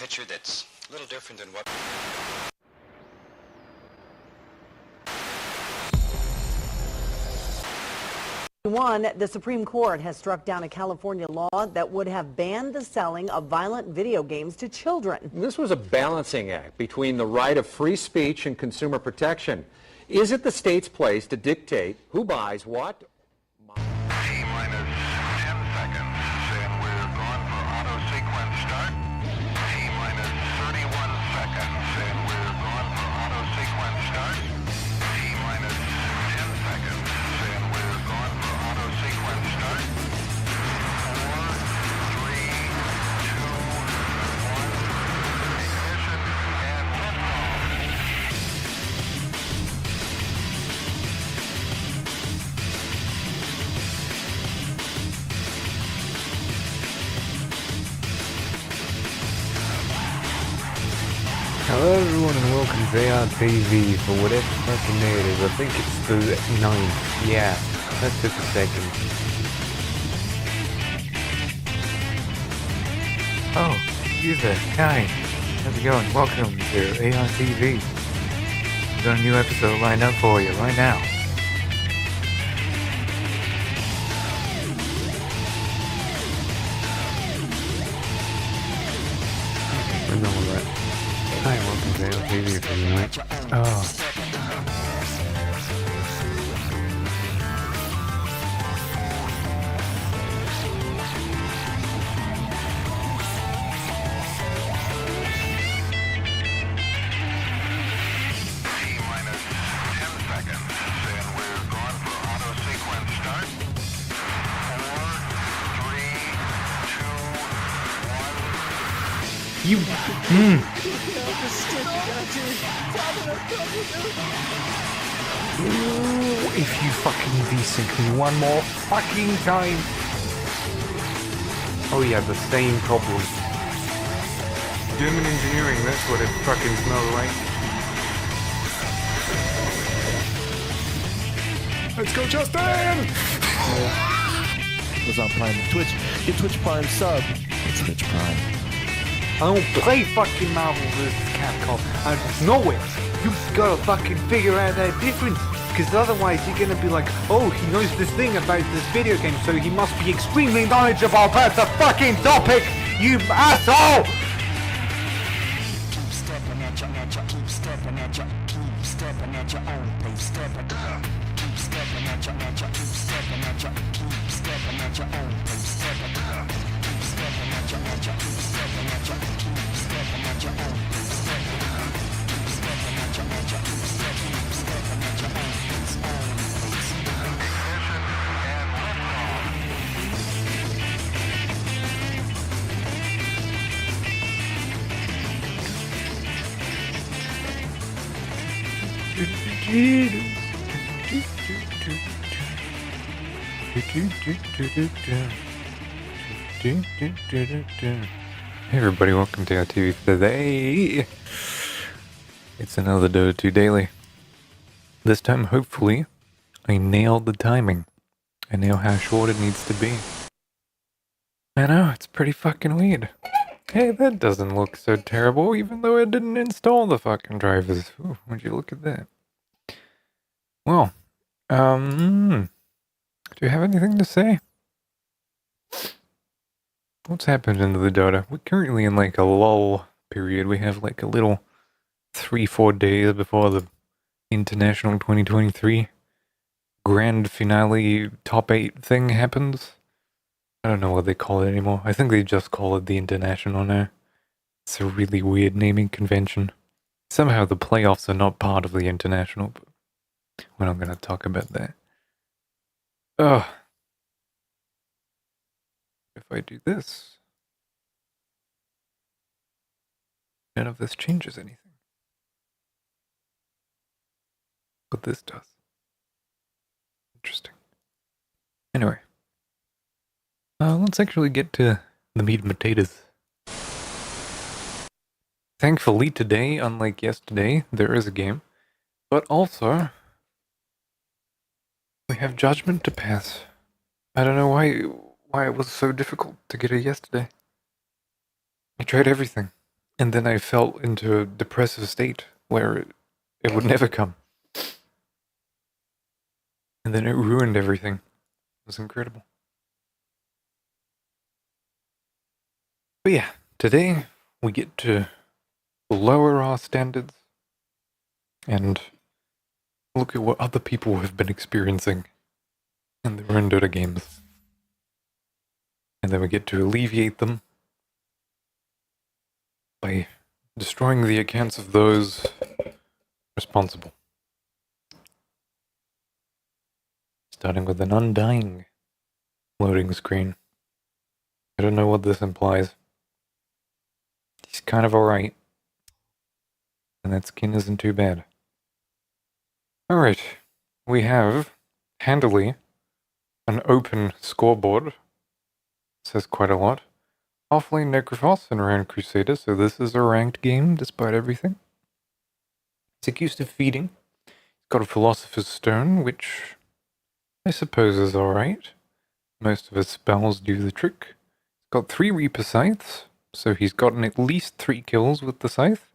picture that's a little different than what... The Supreme Court has struck down a California law that would have banned the selling of violent video games to children. This was a balancing act between the right of free speech and consumer protection. Is it the state's place to dictate who buys what? T-minus 10 seconds, and we're going for auto sequence start. T-minus 31 seconds, and we're going for auto sequence start. T-minus 10 seconds, and we're going for auto sequence start. 4, 3, 2, 1, ignition, and liftoff. Hello everyone and welcome to ArtyloTV for whatever fucking day it is. I think it's the 9th. Yeah, that took a second. Oh, you there. Hi. How's it going? Welcome to ArtyloTV. We've got a new episode lined up for you right now. I know all that. Hi, welcome to ArtyloTV for the night. Oh. T-minus 10 seconds, and we're going for auto sequence start. 4, 3, 2, 1. You. Ooh, if you fucking desync me one more fucking time. Oh yeah, the same problem. German engineering, that's what it fucking smells like. Let's go, Justin! Was on Prime. Twitch, get Twitch Prime sub. It's Twitch Prime. I don't play fucking Marvel vs. Capcom. I just know it. You gotta fucking figure out that difference. Because otherwise you're gonna be like, oh, he knows this thing about this video game, so he must be extremely knowledgeable about the fucking topic, you asshole! Keep stepping at your, keep stepping at your, keep stepping at your own pace. Keep stepping at your, keep stepping at your, keep stepping at your own pace. Keep stepping at your, keep stepping at your, keep stepping at your own pace. Keep stepping at your, keep stepping at your own pace, own pace. Ignition and liftoff. Hey everybody, welcome to ArtyloTV today. It's another DOTA 2 daily. This time, hopefully, I nailed the timing. I know how short it needs to be. I know, it's pretty fucking weird. Hey, that doesn't look so terrible, even though I didn't install the fucking drivers. Ooh, would you look at that? Well, do you have anything to say? What's happened into the Dota? We're currently in like a lull period. We have like a little 3-4 days before the International 2023 grand finale top 8 thing happens. I don't know what they call it anymore. I think they just call it the International now. It's a really weird naming convention. Somehow the playoffs are not part of the International, but we're not going to talk about that. Ugh. If I do this, none of this changes anything. But this does. Interesting. Anyway. Let's actually get to the meat and potatoes. Thankfully today, unlike yesterday, there is a game. But also, we have judgment to pass. I don't know why it was so difficult to get it yesterday. I tried everything. And then I fell into a depressive state where it would never come. And then it ruined everything. It was incredible. But yeah, today we get to lower our standards and look at what other people have been experiencing in their own Dota games. And then we get to alleviate them by destroying the accounts of those responsible. Starting with an undying loading screen. I don't know what this implies. He's kind of alright. And that skin isn't too bad. Alright, we have, handily, an open scoreboard. It says quite a lot. Offlane Necrophos and around Crusader, so this is a ranked game despite everything. It's accused of feeding. It's got a Philosopher's Stone, which I suppose is alright. Most of his spells do the trick. He's got 3 Reaper Scythes, so he's gotten at least 3 kills with the Scythe.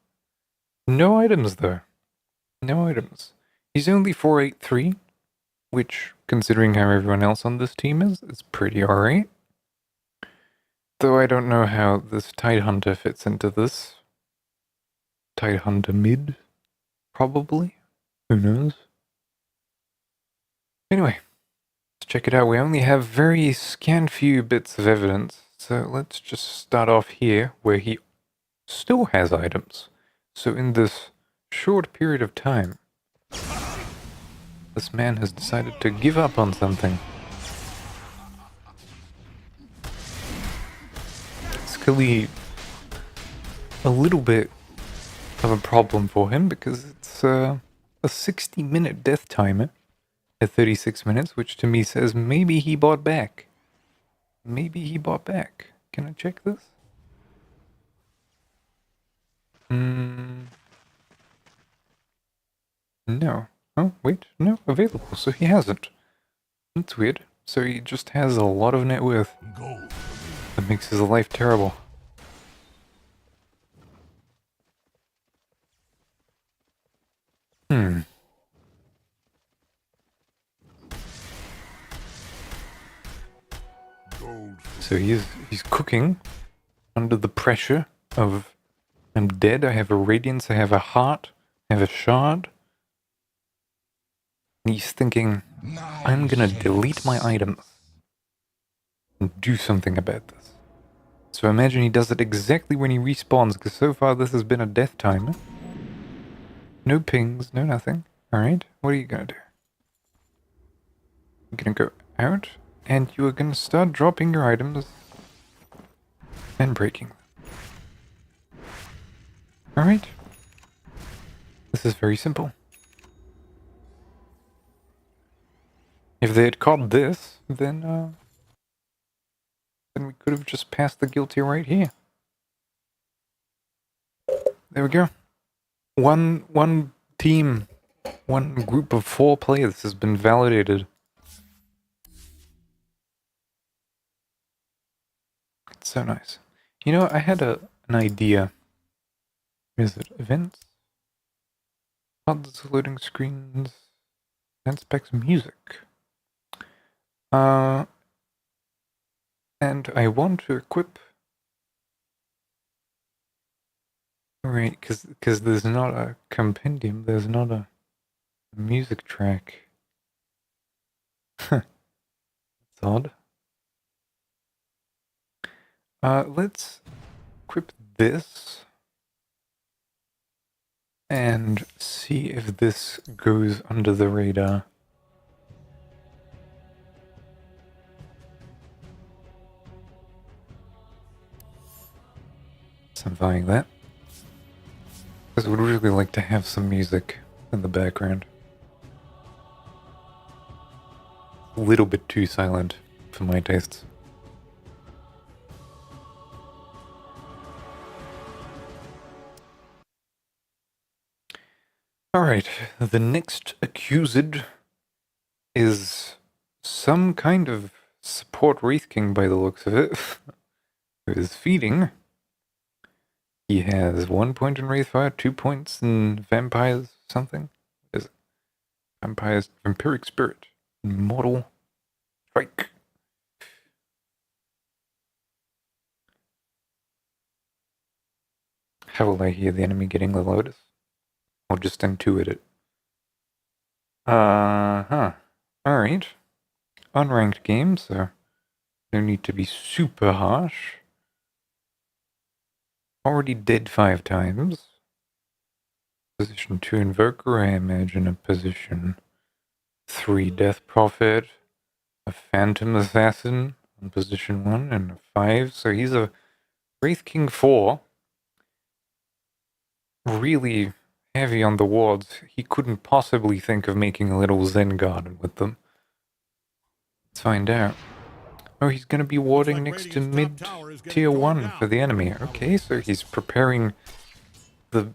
No items though. No items. He's only 483, which, considering how everyone else on this team is pretty alright. Though I don't know how this Tidehunter fits into this. Tidehunter mid? Probably? Who knows? Anyway, let's check it out. We only have very scant few bits of evidence, so let's just start off here, where he still has items. So in this short period of time, this man has decided to give up on something. It's clearly a little bit of a problem for him because it's a 60-minute death timer at 36 minutes, which to me says maybe he bought back. Maybe he bought back. Can I check this? No. Oh, wait, no, available, so he hasn't. That's weird. So he just has a lot of net worth. That makes his life terrible. So he's cooking under the pressure of I'm dead, I have a radiance, I have a heart, I have a shard. And he's thinking, I'm gonna delete my items and do something about this. So imagine he does it exactly when he respawns, because so far this has been a death timer. No pings, no nothing. Alright, what are you gonna do? You're gonna go out, and you are gonna start dropping your items and breaking them. Alright. This is very simple. If they had caught this, then we could have just passed the guilty right here. There we go. One team, one group of 4 players has been validated. It's so nice. You know, I had an idea. Is it events? Odds, loading screens, event specs, music. And I want to equip. Right, because there's not a compendium, there's not a music track. That's odd. Let's equip this and see if this goes under the radar. Simplifying that. Because I would really like to have some music in the background. A little bit too silent for my tastes. Alright, the next accused is some kind of support Wraith King by the looks of it. Who is feeding. He has 1 point in Wraithfire, 2 points in Vampires something. What is it? Vampires, Vampiric Spirit, Immortal Strike. How will I hear the enemy getting the Lotus? Or just intuit it? Alright. Unranked game, so no need to be super harsh. Already dead 5 times. Position 2 Invoker, I imagine a position 3 Death Prophet, a Phantom Assassin on position 1, and a 5. So he's a Wraith King 4. Really heavy on the wards. He couldn't possibly think of making a little Zen Garden with them. Let's find out. Oh, he's going to be warding next to mid tier 1 for the enemy. Okay, so he's preparing the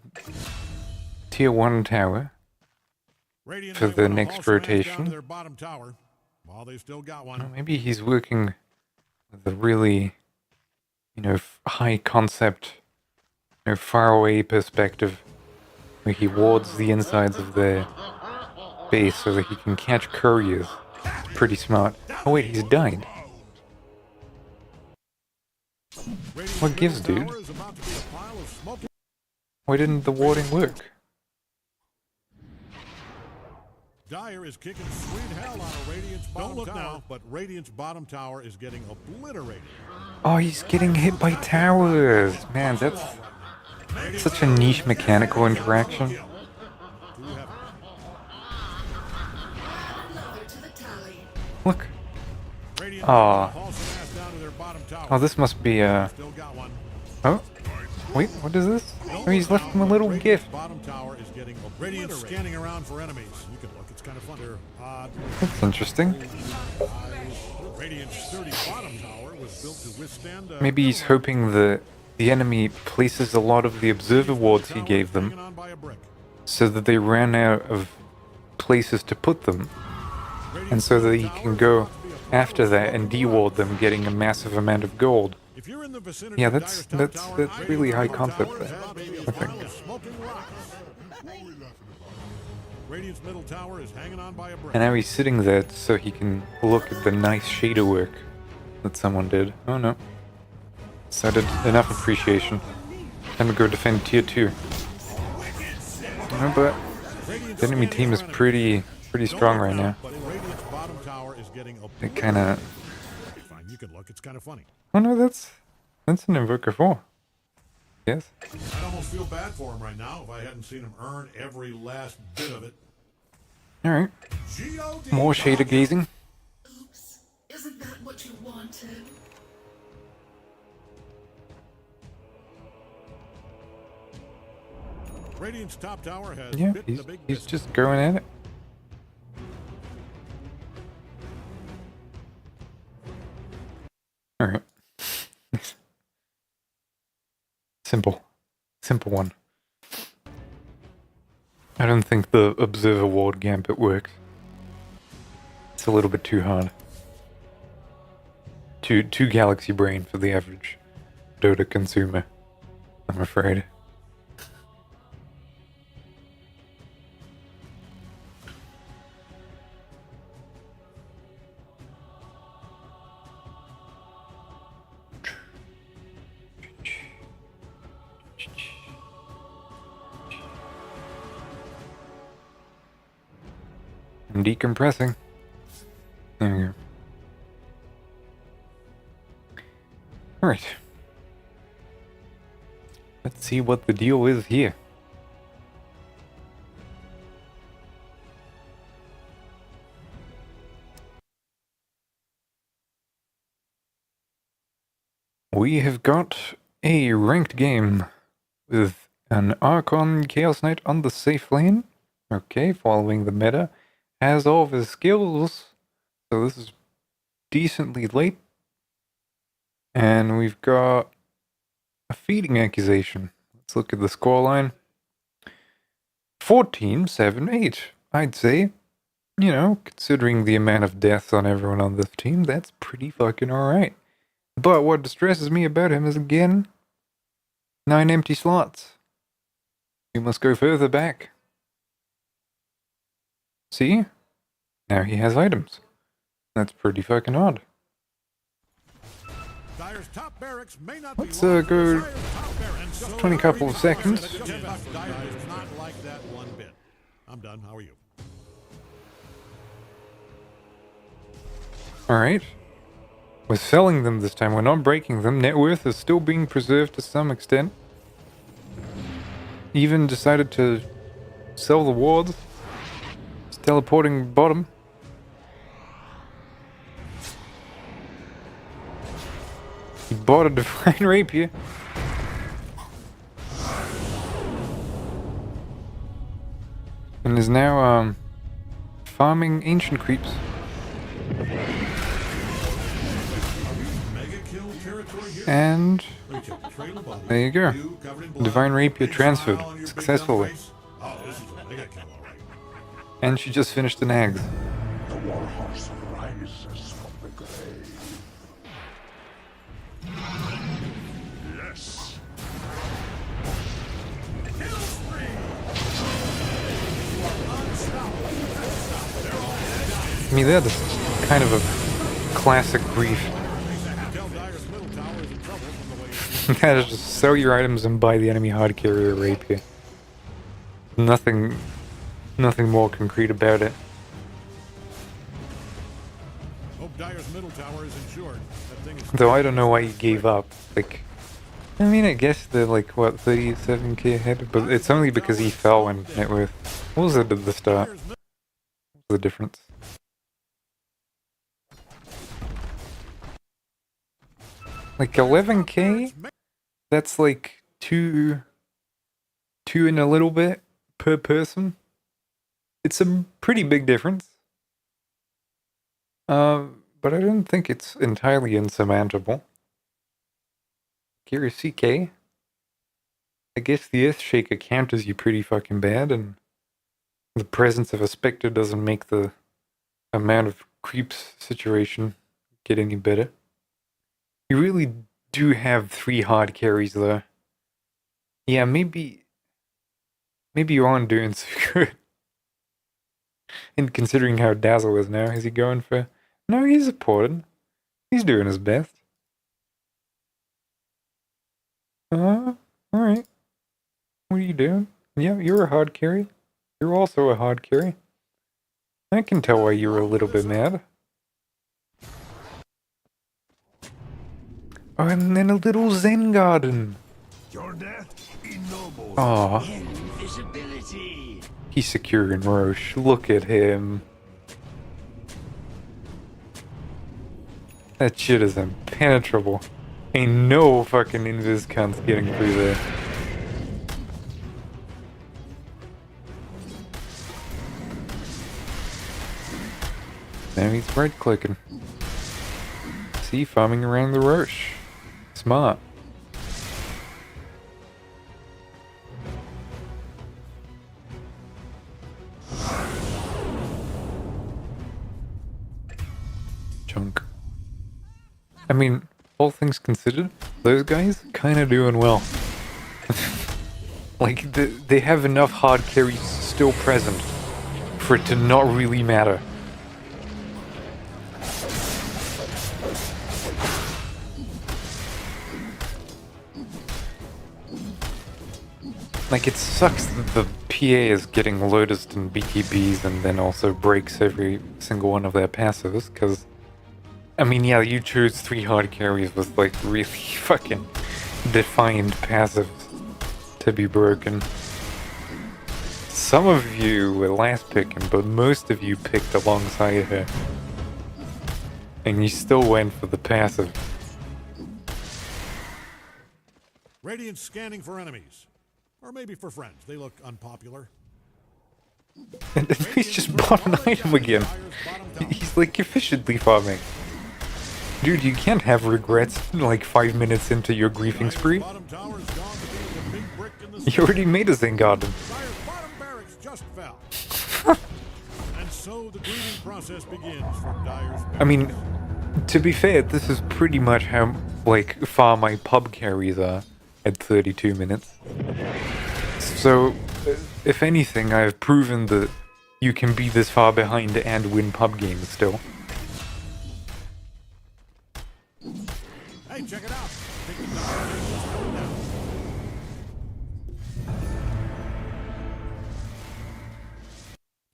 tier 1 tower for the next rotation. Oh, maybe he's working with a really, high concept, far away perspective, where he wards the insides of their base so that he can catch couriers. It's pretty smart. Oh wait, he's died. What gives, dude? Why didn't the warding work? Dyer is kicking sweet hell out of Radiant's bottom tower. Now, but Radiant's bottom tower is getting obliterated. Oh, he's getting hit by towers. Man, that's such a niche mechanical interaction. Look. Oh. Oh, this must be a... Oh. Wait, what is this? Oh, he's left him a little gift. Bottom tower is getting obliterated. Scanning around for enemies. You can look, it's kind of fun. That's interesting. Radiant's sturdy bottom tower was built to withstand Maybe he's hoping the enemy places a lot of the observer wards he gave them so that they ran out of places to put them, and so that he can go after that and deward them, getting a massive amount of gold. Yeah, that's really high concept there, I think. And now he's sitting there so he can look at the nice shader work that someone did. Oh no. Decided enough appreciation. Time to go defend tier 2. No, but the enemy team is pretty strong right now. They kinda... You can look, it's kind of funny. Oh no, that's an Invoker 4. Yes. I'd almost feel bad for him right now if I hadn't seen him earn every last bit of it. Alright. More shader gazing. Oops. Isn't that what you wanted? Radiant's top tower has Yeah, bitten the big he's just going at it. Alright. Simple one. I don't think the Observer Ward Gambit works. It's a little bit too hard. Too galaxy brain for the average Dota consumer, I'm afraid. I'm decompressing. There we go. Alright. Let's see what the deal is here. We have got a ranked game with an Archon Chaos Knight on the safe lane. Okay, following the meta. Has all of his skills, so this is decently late. And we've got a feeding accusation. Let's look at the scoreline. 14-7-8. I'd say, considering the amount of deaths on everyone on this team, that's pretty fucking alright. But what distresses me about him is, again, 9 empty slots. You must go further back. See? Now he has items. That's pretty fucking odd. Dyer's top barracks may not be Let's long, go Dyer's top barracks- 20 couple of seconds. Dyer is not like that one bit. I'm done. How are you? Alright. We're selling them this time. We're not breaking them. Net worth is still being preserved to some extent. Even decided to sell the wards. It's teleporting bottom. He bought a divine rapier. And is now farming ancient creeps. And there you go. Divine rapier transferred successfully. And she just finished an egg. I mean, that's kind of a classic brief. That is just sell your items and buy the enemy hard carrier rapier. Nothing more concrete about it. Hope Dyer's middle tower is insured. That thing is Though I don't know why he gave up. Like, I mean, I guess they're like, what, 37k ahead? But it's only because he fell in net worth. What was it at the start? What was the difference? Like 11k? That's like two and a little bit per person. It's a pretty big difference. But I don't think it's entirely insurmountable. Curious CK. I guess the Earthshaker counters you pretty fucking bad, and the presence of a Spectre doesn't make the amount of creeps situation get any better. You really do have 3 hard carries though. Yeah, maybe you aren't doing so good. And considering how Dazzle is now, is he going for... No, he's supported. He's doing his best. Alright. What are you doing? Yeah, you're a hard carry. You're also a hard carry. I can tell why you were a little bit mad. Oh, and then a little Zen garden. Your death, ignoble. Aw. Invisibility. He's secure in Roche. Look at him. That shit is impenetrable. Ain't no fucking invis cunts getting through there. Now he's right clicking. See, farming around the Roche. Smart. Chunk. I mean, all things considered, those guys kinda doing well. Like, they have enough hard carries still present for it to not really matter. Like, it sucks that the PA is getting Lotus and BKBs and then also breaks every single one of their passives, because, I mean, yeah, you choose 3 hard carries with, like, really fucking defined passives to be broken. Some of you were last picking, but most of you picked alongside her. And you still went for the passive. Radiant scanning for enemies. Or maybe for friends. They look unpopular. And he's just bought an item again. He's like efficiently farming. Dude, you can't have regrets like 5 minutes into your griefing spree. You already made a Zen garden. Bottom barracks just fell. And so the grieving process begins from Dyer's barracks. I mean, to be fair, this is pretty much how, like, far my pub carries are. at 32 minutes. So, if anything, I've proven that you can be this far behind and win pub games still. Hey, check it out. Picking up what's going down.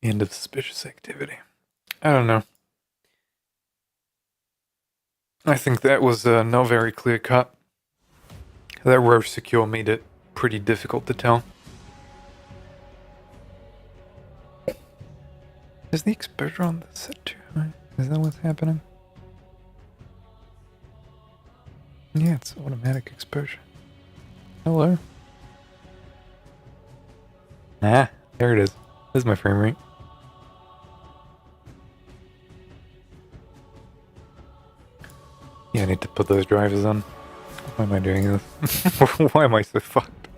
End of suspicious activity. I don't know. I think that was not very clear cut. That row secure made it pretty difficult to tell. Is the exposure on the set too high? Is that what's happening? Yeah, it's automatic exposure. Hello. Ah, there it is. This is my frame rate. Yeah, I need to put those drivers on. Why am I doing this? Why am I so fucked?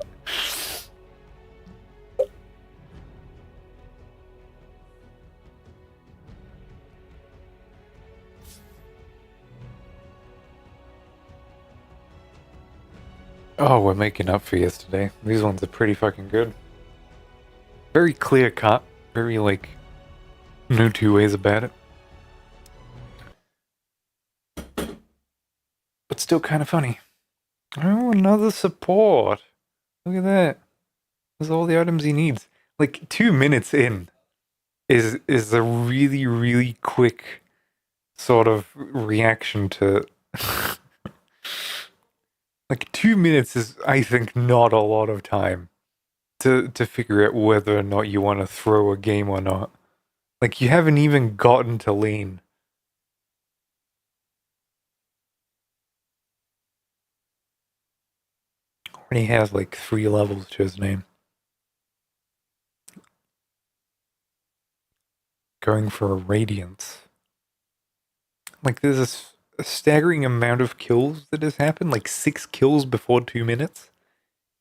Oh, we're making up for yesterday. These ones are pretty fucking good. Very clear cut. Very, like, no two ways about it. But still kind of funny. Oh, another support. Look at that. There's all the items he needs. Like, 2 minutes in is a really, really quick sort of reaction to... Like, 2 minutes is, I think, not a lot of time to figure out whether or not you want to throw a game or not. Like, you haven't even gotten to lane. Already has, like, 3 levels to his name. Going for a Radiance. Like, there's a staggering amount of kills that has happened, like 6 kills before 2 minutes.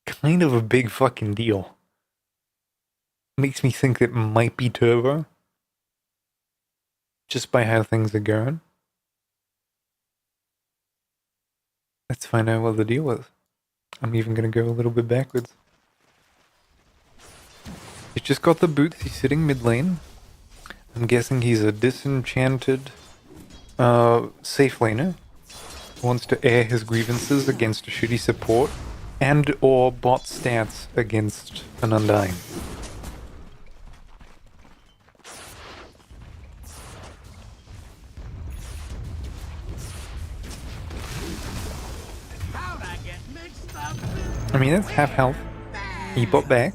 Kind of a big fucking deal. Makes me think it might be turbo. Just by how things are going. Let's find out what the deal is. I'm even gonna go a little bit backwards. He's just got the boots, he's sitting mid lane. I'm guessing he's a disenchanted safe laner. Wants to air his grievances against a shitty support and or bot stats against an Undying. I mean, that's half health. He bought back.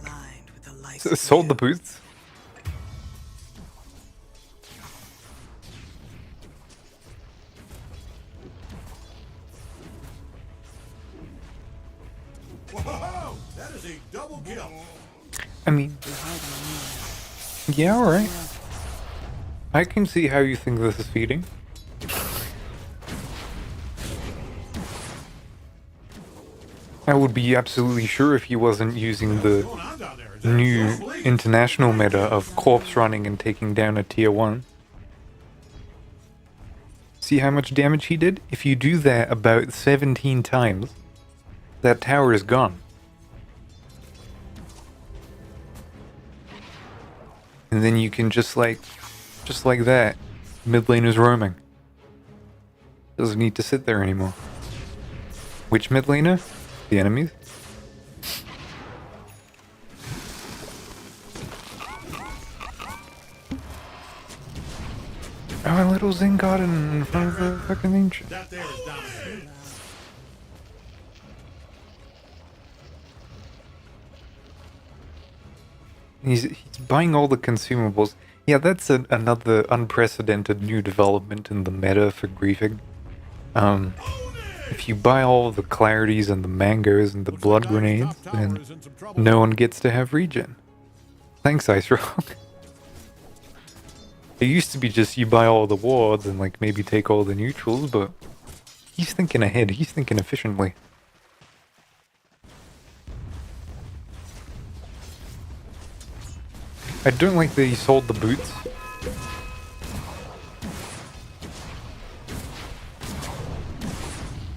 Sold the boots. Whoa, that is a double kill. I mean, yeah, alright. I can see how you think this is feeding. I would be absolutely sure if he wasn't using the new international meta of corpse running and taking down a tier 1. See how much damage he did? If you do that about 17 times, that tower is gone. And then you can just like that, mid lane is roaming. Doesn't need to sit there anymore. Which mid laner? The enemies? Oh, a little Zen Garden in front of the fucking ancient. That there is dominating. He's buying all the consumables. Yeah, that's another unprecedented new development in the meta for griefing. If you buy all the clarities and the mangoes and the blood grenades, then no one gets to have regen. Thanks, Ice Rock. It used to be just you buy all the wards and like maybe take all the neutrals, but he's thinking ahead, he's thinking efficiently. I don't like that he sold the boots.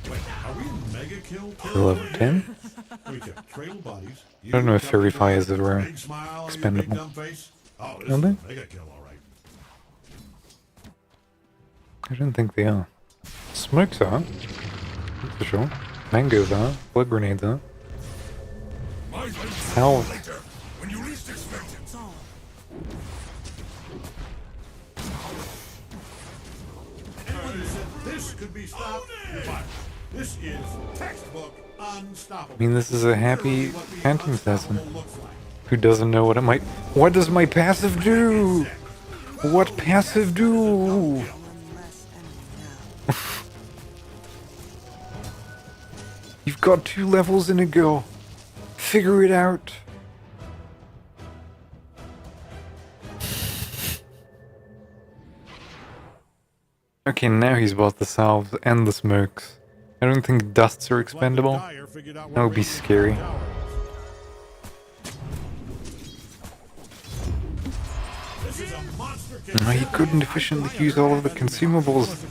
Wait, are we mega kill? Level 10? Free kick. Trail bodies. I don't know if fairy fires are Big smile on your big expendable. dumb face. Oh, Are they? they got killed all right. I don't think they are. Smokes are, that's for sure. Mangoes are. Blood grenades are. How? When you least expect it. Anyone who said this could be stopped, you're fired. This is textbook unstoppable. I mean, this is a happy Literally what the hunting assassin unstoppable looks like. who doesn't know what it might. What does my passive do? What passive do? You've got 2 levels in a go. Figure it out. Okay, now he's bought the salves and the smokes. I don't think dusts are expendable. That would be scary. No, he couldn't efficiently use all of the consumables.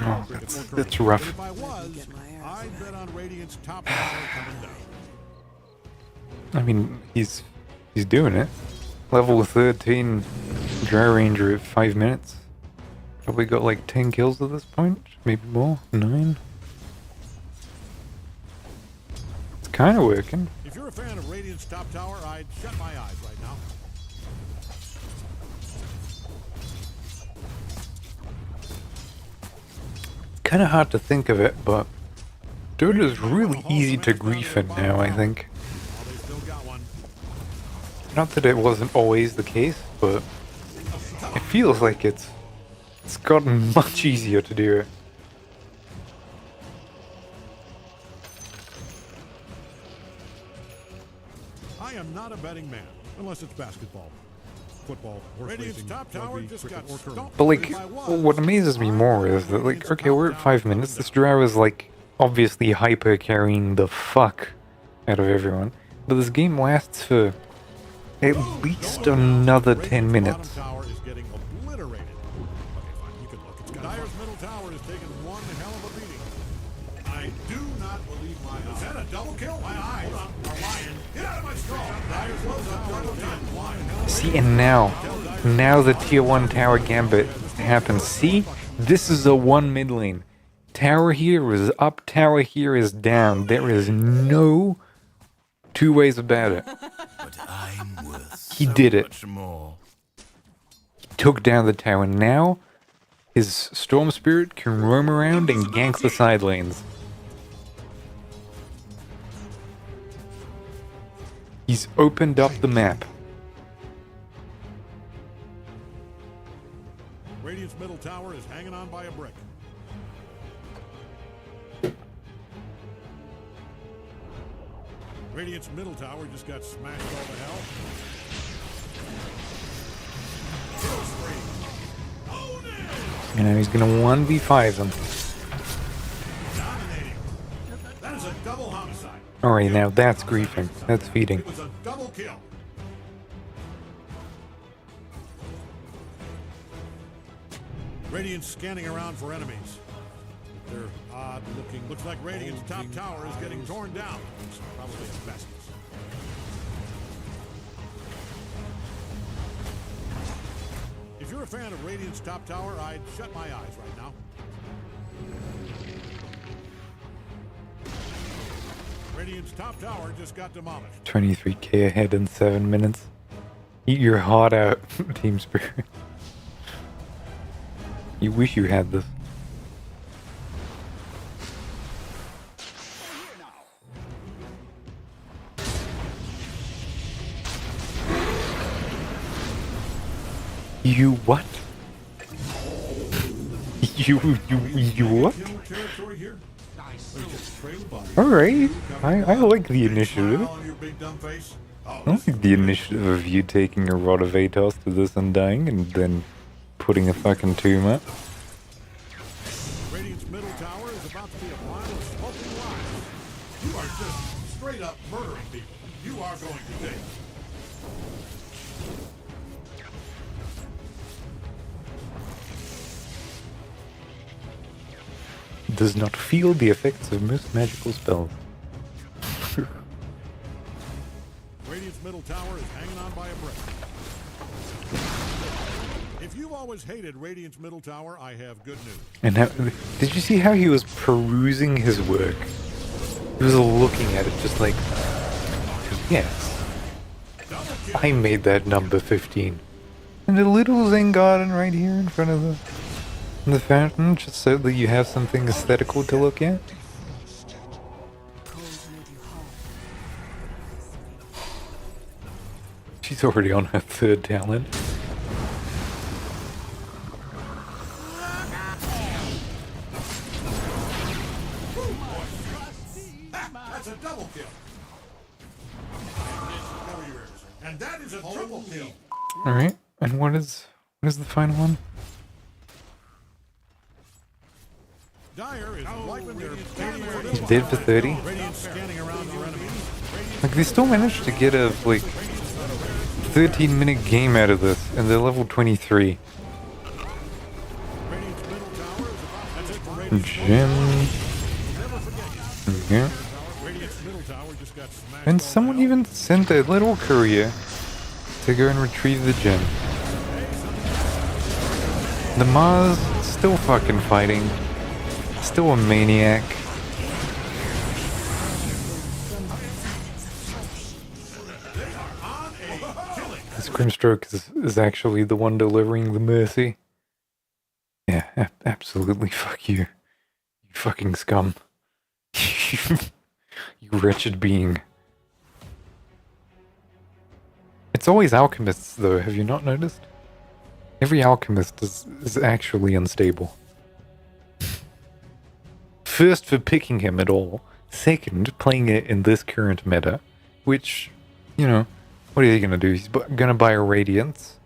Oh, that's rough. If I was, I'd bet on Radiant's top tower coming down. I mean, he's doing it. Level 13 Dry Ranger at 5 minutes. Probably got like 10 kills at this point, maybe more, 9. It's kind of working. If you're a fan of Radiant's top tower, I'd shut my eyes right now. Kind of hard to think of it, but DOTA is really easy to grief in now, I think. Oh, they still got one. Not that it wasn't always the case, but it feels like it's gotten much easier to do it. I am not a betting man, unless it's basketball, football, horse racing, top tower just got stomped. But like, what amazes me more is that like, okay, we're at 5 minutes. This drow is like obviously hyper carrying the fuck out of everyone, but this game lasts for at least another 10 minutes. Bottom tower is getting obliterated. Okay, fine, you can look. It's got Dyer's middle tower has taken one hell of a beating. I do not believe my eyes. Is that a double kill? My eyes are lying. Get out of my skull. Dyer's middle tower has taken one hell of a See, and now the tier 1 tower gambit happens. See, this is a 1 mid lane. Tower here is up, tower here is down. There is no 2 ways about it. He did it. He took down the tower. Now, his Storm Spirit can roam around and gank the side lanes. He's opened up the map. Radiant's middle tower is hanging on by a brick. Radiant's middle tower just got smashed all to hell. Kill spree. Own it! And now he's gonna 1v5 them. Dominating. That is a double homicide. Alright, now that's griefing. That's feeding. It was a double kill. Radiant's scanning around for enemies. They're odd looking. Looks like Radiant's top tower is getting torn down. It's probably asbestos. If you're a fan of Radiant's top tower, I'd shut my eyes right now. Radiant's top tower just got demolished. 23k ahead in 7 minutes. Eat your heart out, Team Spirit. You wish you had this. You what? You what? Alright, I like the initiative. I like the initiative of you taking a rod of Atos to this Undying and then putting a fucking tomb up. Radiant's middle tower is about to be a pile of smoking lives. You are just straight up murdering people. You are going to take. does not feel the effects of most magical spells. Radiant's middle tower is hanging on by a brick. If you've always hated Radiant's middle tower, I have good news. And now, did you see how he was perusing his work? He was looking at it just like, yes, I made that number 15. And a little Zen garden right here in front of the fountain, just so that you have something aesthetical to look at. She's already on her third talent. That's a double kill. And that is a triple kill. Alright, and what is the final one? Dire is wiping their He's dead for 30. Radiant scanning around their enemies. Like, they still managed to get a, like, 13-minute game out of this, and they're level 23. Radiant's middle tower is about to take the Radiant. Gem. Never forget Yeah. Radiant's middle tower just got smashed. And someone even sent a little courier to go and retrieve the gem. The Mars still fucking fighting. Still a maniac. This Grimstroke is actually the one delivering the mercy. Yeah, absolutely. Fuck you. You fucking scum. You wretched being. It's always alchemists, though, have you not noticed? Every alchemist is actually unstable. First, for picking him at all. Second, playing it in this current meta. Which, you know, what are you gonna do? He's gonna buy a Radiance.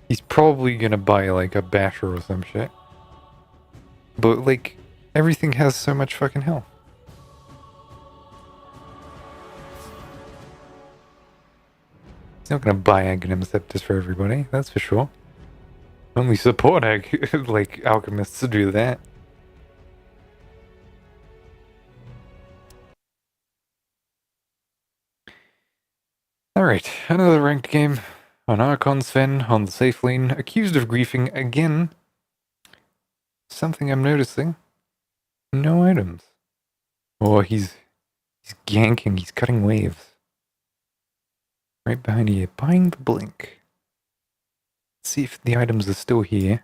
He's probably gonna buy, like, a Basher or some shit. But, like, everything has so much fucking health. He's not gonna buy Aghanim Scepters for everybody, that's for sure. Only support like alchemists to do that. Alright, another ranked game on Archon Sven on the safe lane, accused of griefing again. Something I'm noticing. No items. Oh, he's ganking, he's cutting waves. Right behind here, buying the blink. Let's see if the items are still here.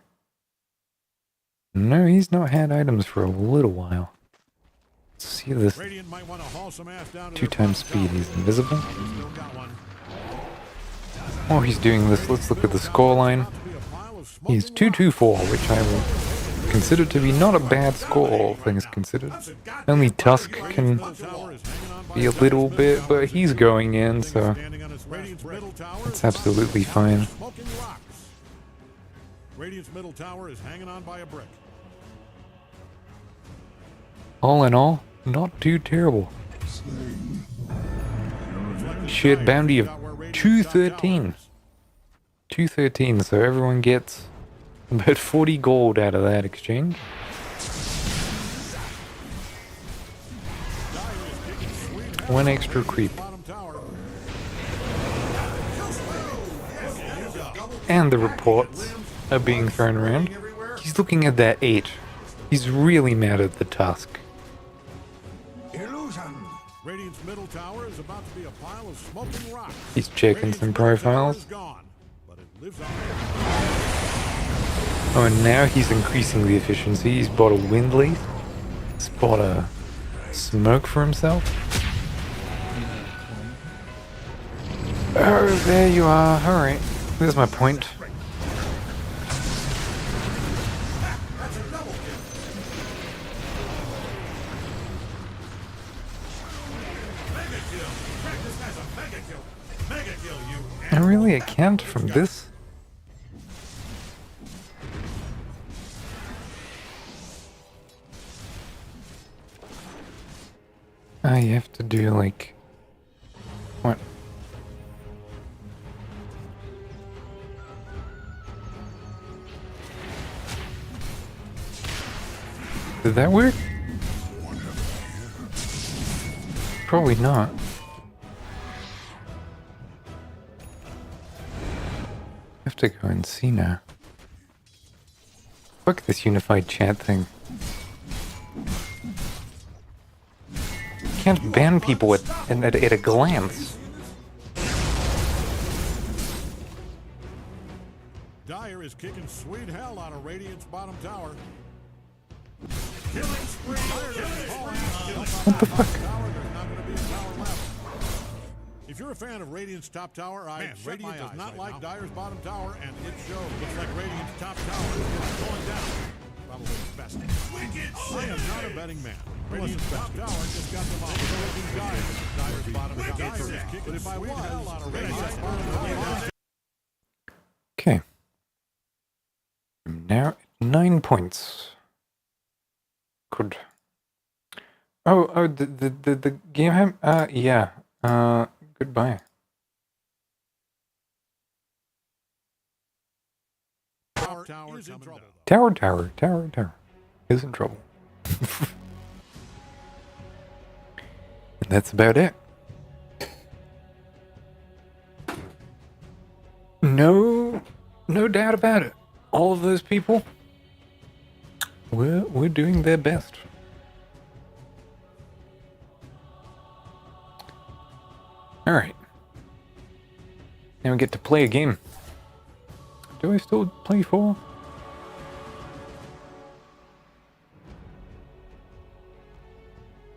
No, he's not had items for a little while. Let's see this. 2 times speed, he's invisible. While he's doing this, let's look at the scoreline. He's 224, which I will consider to be not a bad score, all things considered. Only Tusk can be a little bit, but he's going in, so it's absolutely fine. Radiant's middle tower is hanging on by a brick. All in all, not too terrible. Shared bounty of 213. 213, so everyone gets about 40 gold out of that exchange. One extra creep. And the reports are being thrown around. He's looking at that 8. He's really mad at the Tusk. Radiant's middle tower is about to be a pile of smoking rocks. He's checking some profiles. Oh, and now he's increasing the efficiency. He's bought a wind leaf. He's bought a smoke for himself. Oh, there you are. Alright. There's my point. And really, I can't from this. You have to do like what? Did that work? Probably not. I have to go and see now. Fuck this unified chat thing. Can't ban people at a glance. Dyer is kicking sweet hell out of Radiant's bottom tower. Killing spree. What the fuck? There's not going to be a tower left. If you're a fan of Radiant's top tower, Radiant does not like Dyer's bottom tower, and it shows. Looks like Radiant's top tower is going down. Probably its best. I am not a betting man. Radiant's top tower just got them off. Dyer's bottom tower. Dyer is kicking sweet hell out of Radiant's bottom tower. Okay. Now at 9 points. Good. Oh, the game ham. Yeah. Goodbye. Tower is in trouble. Tower is in trouble. And that's about it. No doubt about it. All of those people we're doing their best. Alright. Now we get to play a game. Do I still play 4?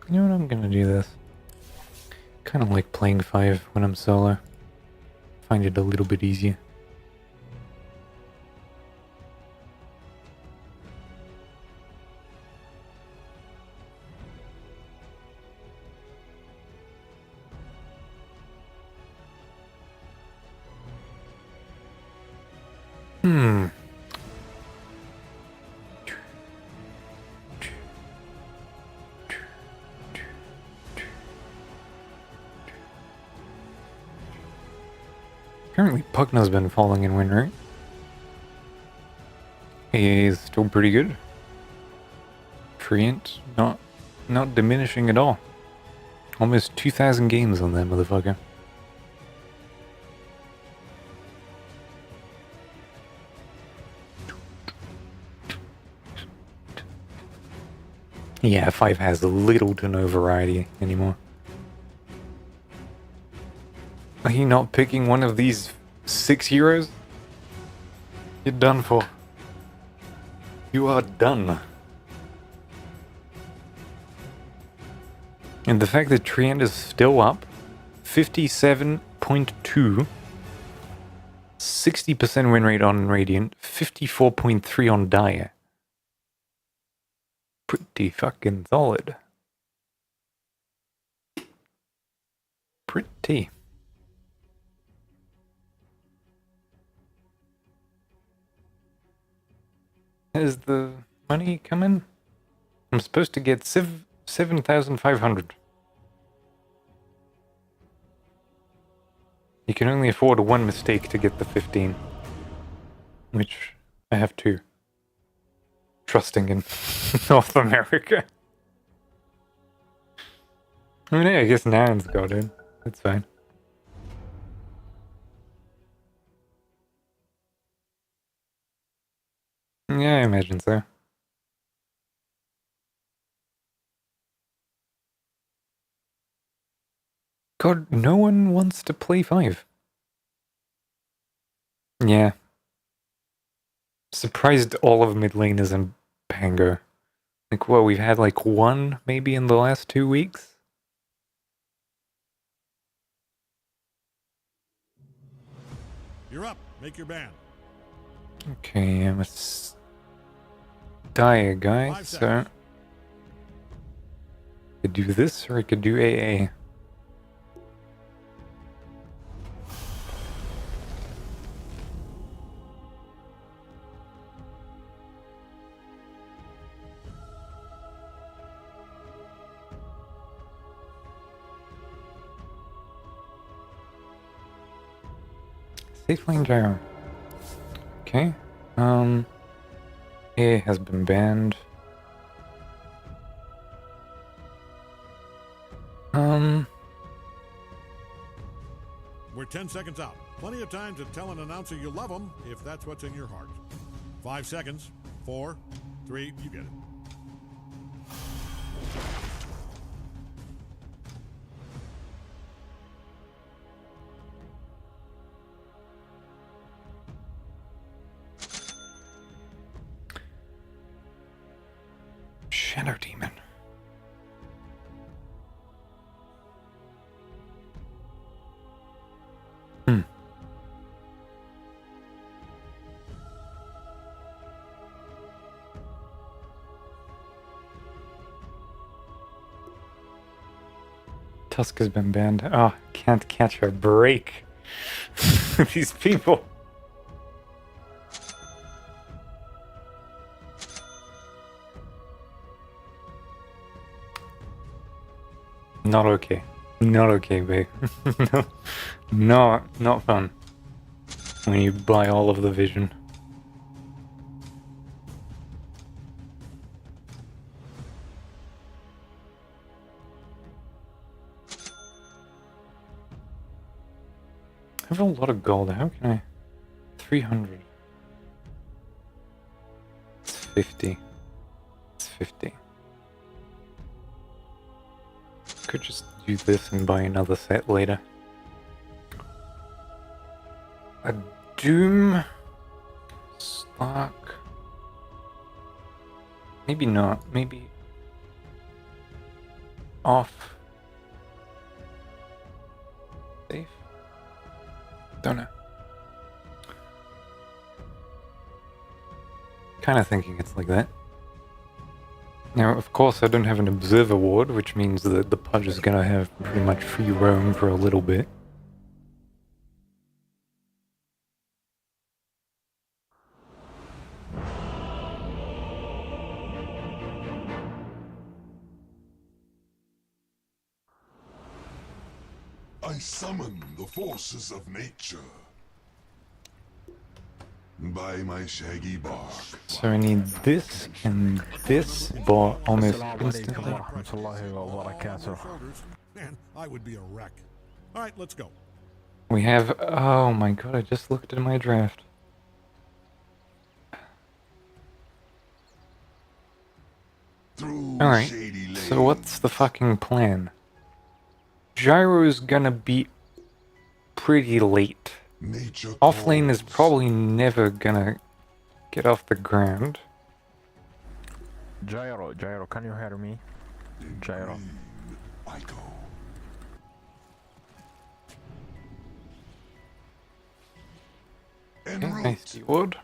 You know what, I'm gonna do this. Kinda like playing 5 when I'm solo. Find it a little bit easier. Apparently Puckna's been falling in win rate. AA is still pretty good. Treant, not diminishing at all. Almost 2,000 games on that motherfucker. Yeah, 5 has little to no variety anymore. Are you not picking one of these 6 heroes? You're done for. You are done. And the fact that Treant is still up, 57.2, 60% win rate on Radiant, 54.3 on Dyer. Pretty fucking solid. Pretty. Is the money coming? I'm supposed to get 7,500. You can only afford one mistake to get the 15. Which I have to. Trusting in North America. I mean, yeah, I guess Nan's got in. That's fine. Yeah, I imagine so. God, no one wants to play 5. Yeah. Surprised all of mid laners and Pango. Like, well, we've had like 1 maybe in the last 2 weeks? You're up. Make your ban. Okay, I'm a Dyer guy, 5 so seconds. I could do this or I could do AA. Safe lane gyro. Okay. A has been banned. We're 10 seconds out. Plenty of time to tell an announcer you love them if that's what's in your heart. 5 seconds. 4, 3, you get it. Shadow Demon. Tusk has been banned. Oh, can't catch a break. These people. Not okay. Not okay, babe. No, not fun. When you buy all of the vision. I have a lot of gold. How can I? 300. It's 50. It's 50. Could just do this and buy another set later. A Doom Spark. Maybe not. Maybe off. Safe. Don't know. Kind of thinking it's like that. Now, of course, I don't have an Observer Ward, which means that the Pudge is gonna have pretty much free roam for a little bit. I summon the forces of nature by my shaggy bark. So I need this and this bought almost instantly. Man, I would be a wreck. All right, let's go. We have... Oh my god, I just looked at my draft. Alright, so what's the fucking plan? Gyro's gonna be pretty late. Offlane is probably never gonna get off the ground. Gyro, can you hear me? Gyro. I go. Okay, nice wood.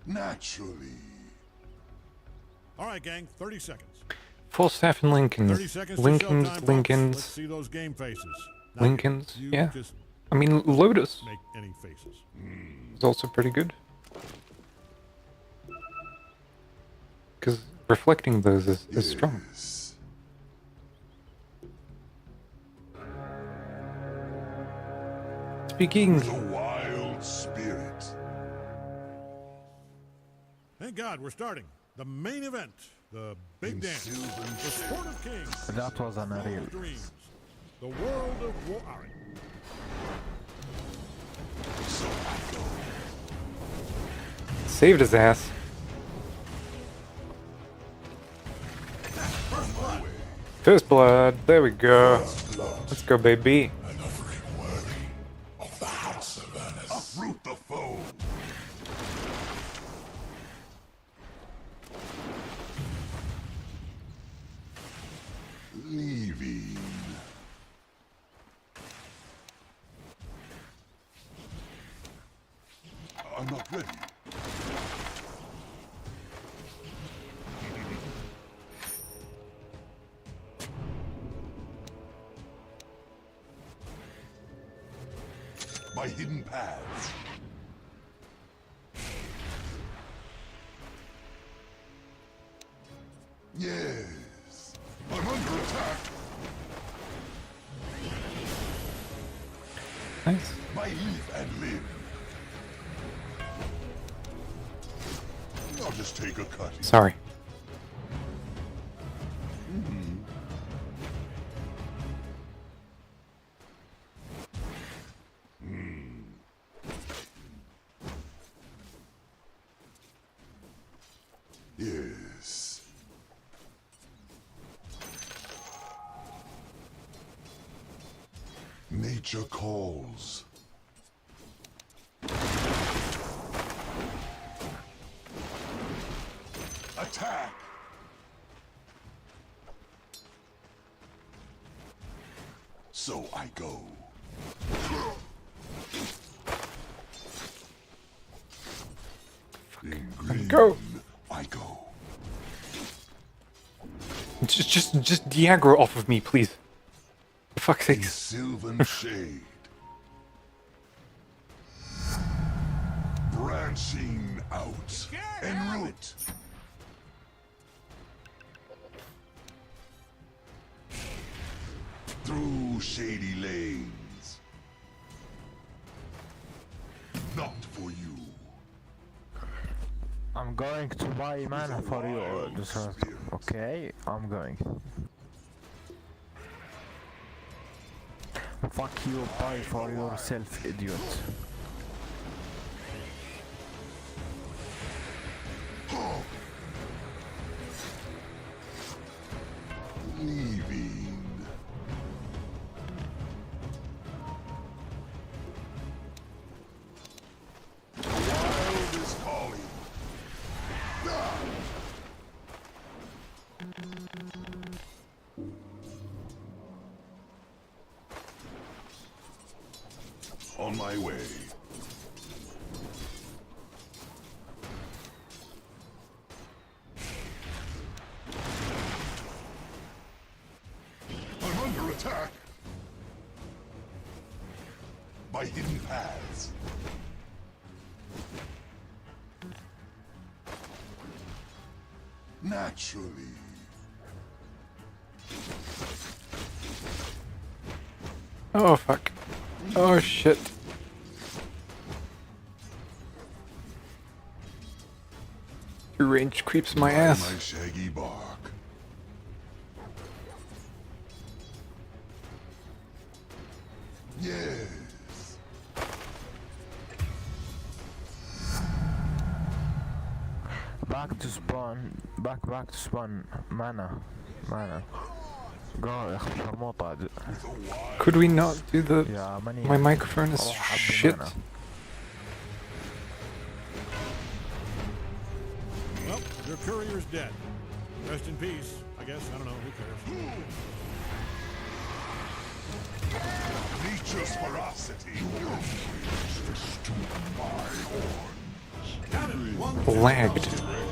Naturally. All right, gang, 30 seconds. Full staff and 30 Lincolns. seconds to Lincolns, showtime, folks. Lincolns. Let's see those game faces. Now, Lincolns, you yeah. just I mean, Lotus make any faces. is also pretty good. Because reflecting those is strong. Speaking. The wild spirit. Thank God we're starting. The main event. The big dance. The sport of kings. That was an World area. of dreams. The world of war. All right. Saved his ass. First blood. There we go. Let's go, baby. Uproot the foe. Leaving. I'm not ready. My hidden paths. Yes. I'm under attack. Nice. My leaf and limb. I'll just take a cut. Sorry. Nature calls. Attack! So I go. In green, Go. I go. Just Diagro off of me, please. For fuck's In sake. sylvan shade. Branching out. En route. Through shady lanes. Not for you. I'm going to buy mana for you. Okay, I'm going. Fuck you, buy for yourself, idiot. Leaving. The wild is calling. On my way. I'm under attack. By hidden paths. Naturally. Oh fuck. Oh shit. Your range creeps my ass. My shaggy bark. Yes. Back to spawn. Back to spawn. Mana. Go يا اخي شرموطة. Could we not do the... يا ماني. My microphone is روح عبي shit. mana. Well, your courier's dead. Rest in peace, I guess. I don't know. Who cares? Nature's ferocity. Cannon, one Lagged.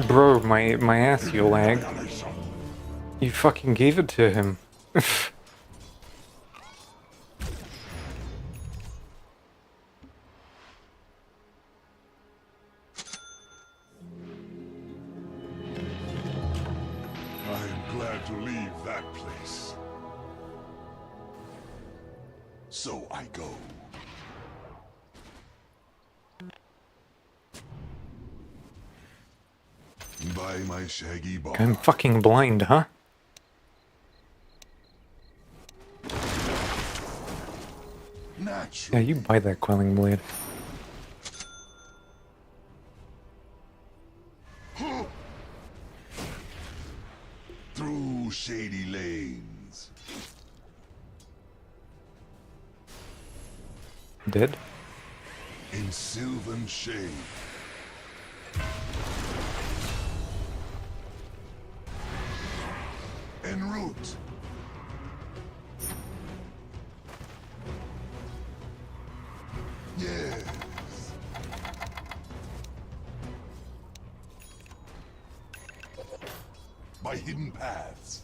Bro, my ass, you lagged. You fucking gave it to him. I am glad to leave that place. So I go. By my shaggy bark. I'm fucking blind, huh? Naturally. Yeah, you buy that quelling blade. Through shady lanes. Dead? In sylvan shade. En route. Yes. By hidden paths.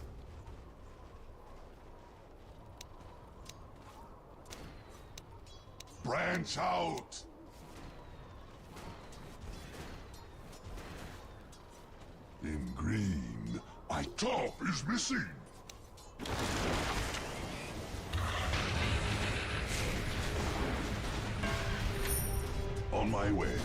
Branch out. In green, my top is missing. On my way.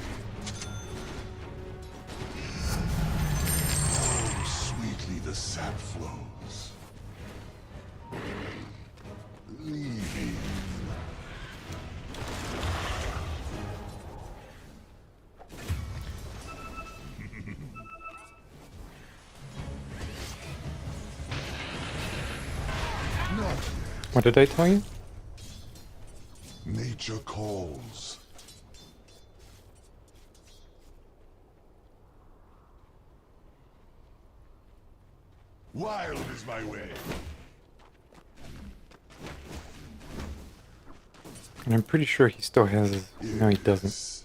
Oh, sweetly the sap flows. Leaving. What did I tell you? Nature calls. Wild is my way. And I'm pretty sure he still has... No, he doesn't.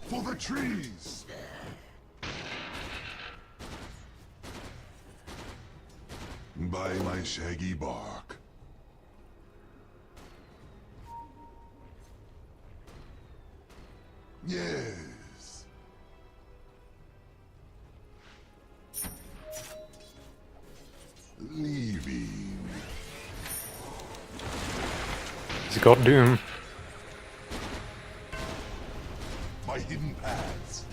For the trees. By my shaggy bark. Yes. Leaving. He's got Doom. My hidden paths.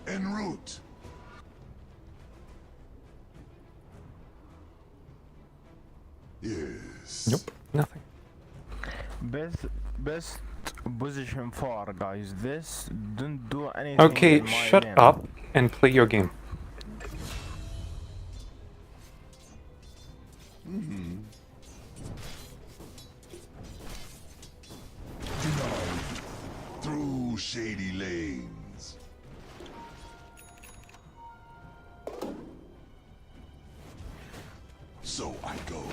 En route. Yes. Nope, nothing. Best position for guys. This don't do anything. Okay, in my shut lane. up and play your game. Through shady lanes. So I go.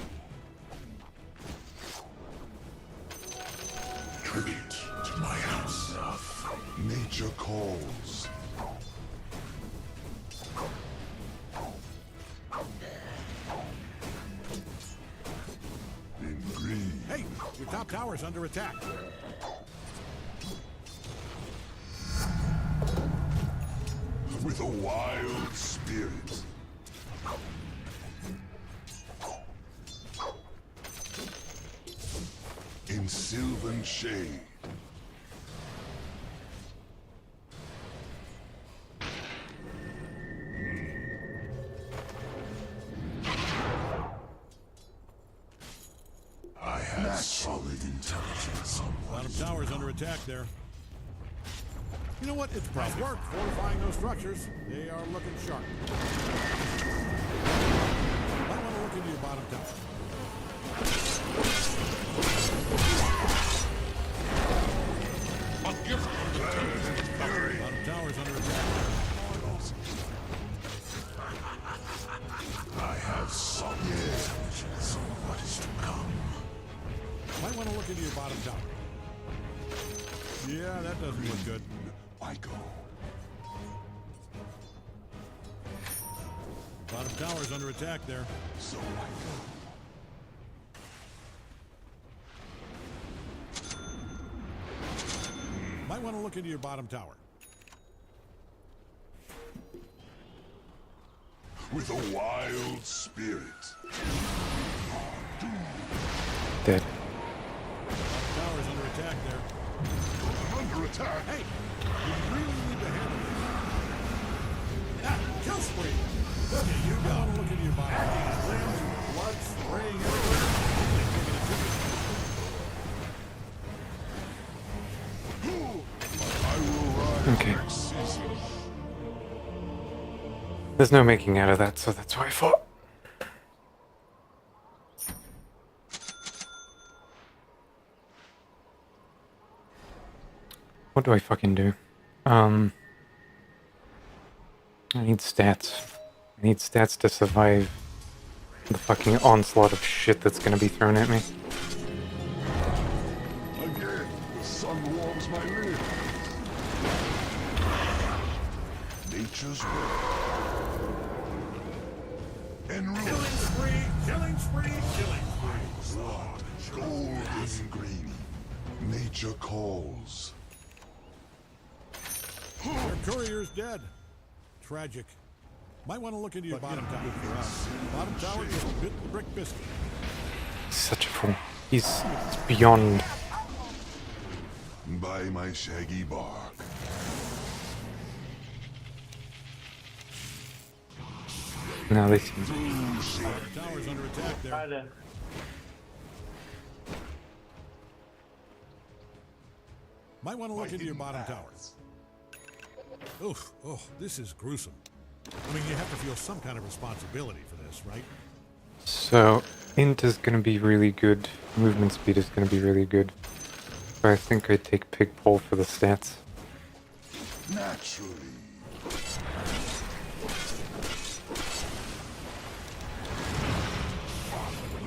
Tribute to my house of nature calls. In green. Hey, your top tower's under attack. With a wild spirit. In sylvan shade. I have solid intelligence. Bottom tower's under attack there. You know what? It's probably work fortifying those structures. They are looking sharp. Might want to look into your bottom tower. A gift from the fury. Bottom tower's under attack. I have some intelligence on what is to come. Might want to look into your bottom tower. Yeah, that doesn't look good. I go. Bottom tower's under attack there. So I go. Might want to look into your bottom tower. With a wild spirit. Dead. Bottom tower's under attack there. Under attack. Hey, you really need to handle this. Ah, kill spree. Look at you go. Look into your bottom tower. Limbs, blood spraying everywhere. I will rise. Okay. There's no making out of that, so that's why I fought. What do I fucking do? I need stats. I need stats to survive the fucking onslaught of shit that's gonna be thrown at me. Again, the sun warms my limbs. Nature's will. Killing spree, killing spree, killing spree. Gold is green. Nature calls. Their courier's dead. Tragic. Might want to look into your bottom tower. Bottom tower just bit the brick biscuit. He's such a fool. He's beyond. By my shaggy bark. Now they see me. Bottom tower's under attack there. Might want to look into your bottom tower. Oof, oh, this is gruesome. I mean, you have to feel some kind of responsibility for this, right? So, int is going to be really good. Movement speed is going to be really good. But I think I take pig pole for the stats. Naturally.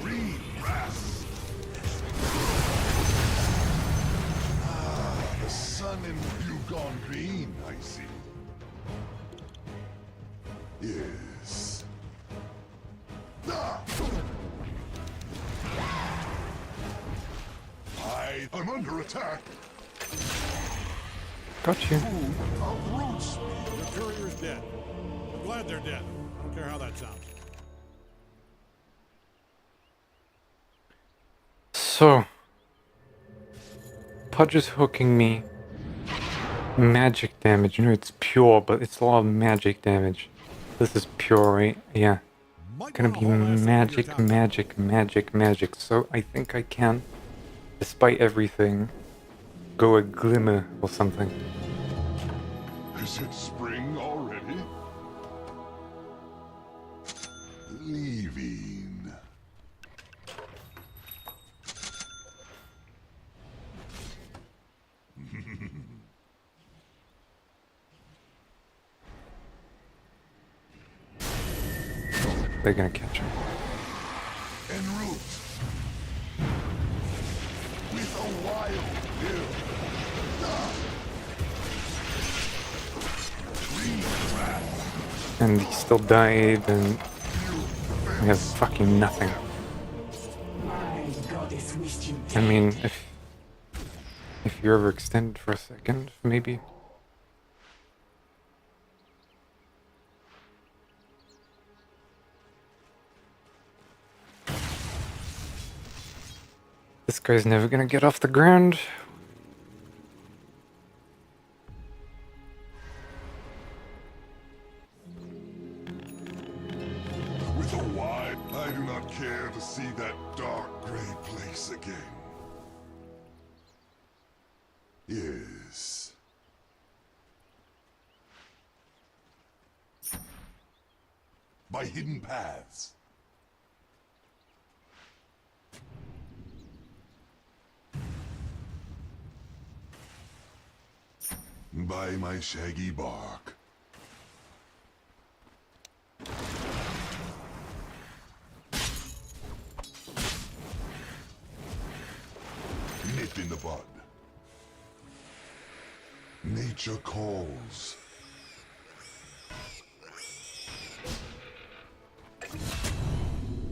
Green grass. Ah, the sun in you gone green, I see. Yes. Ah! I'm under attack. Got you. The courier's dead. I'm glad they're dead. I don't care how that sounds. So, Pudge is hooking me magic damage. You know, it's pure, but it's a lot of magic damage. This is pure, right? Yeah. Might Gonna wanna be haul ass into your magic, town. magic, magic, magic. So I think I can, despite everything, go a glimmer or something. Is it spring already? Leaving. They're gonna catch him. En route. With a wild bill. Green grass. And he still died, and I have fucking nothing. I mean, if you're ever extended for a second, maybe. This guy's never gonna get off the ground. With a wide, I do not care to see that dark gray place again. Yes. By hidden paths. By my shaggy bark. Nip in the bud. Nature calls.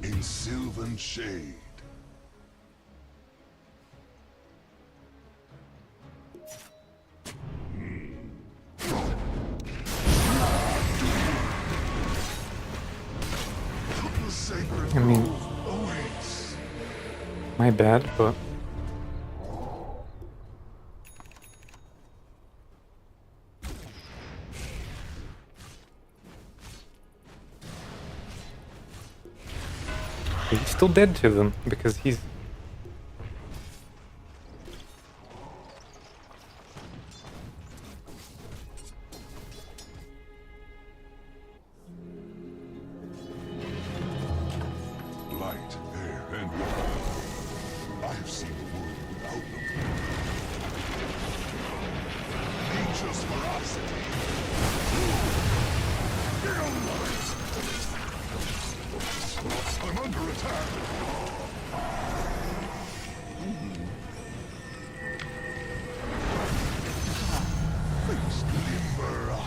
In sylvan shade. I mean, my bad, but he's still dead to them because he's Light, air, and water. I have seen the world without them. Nature's ferocity. I'm under attack. Face glimmer.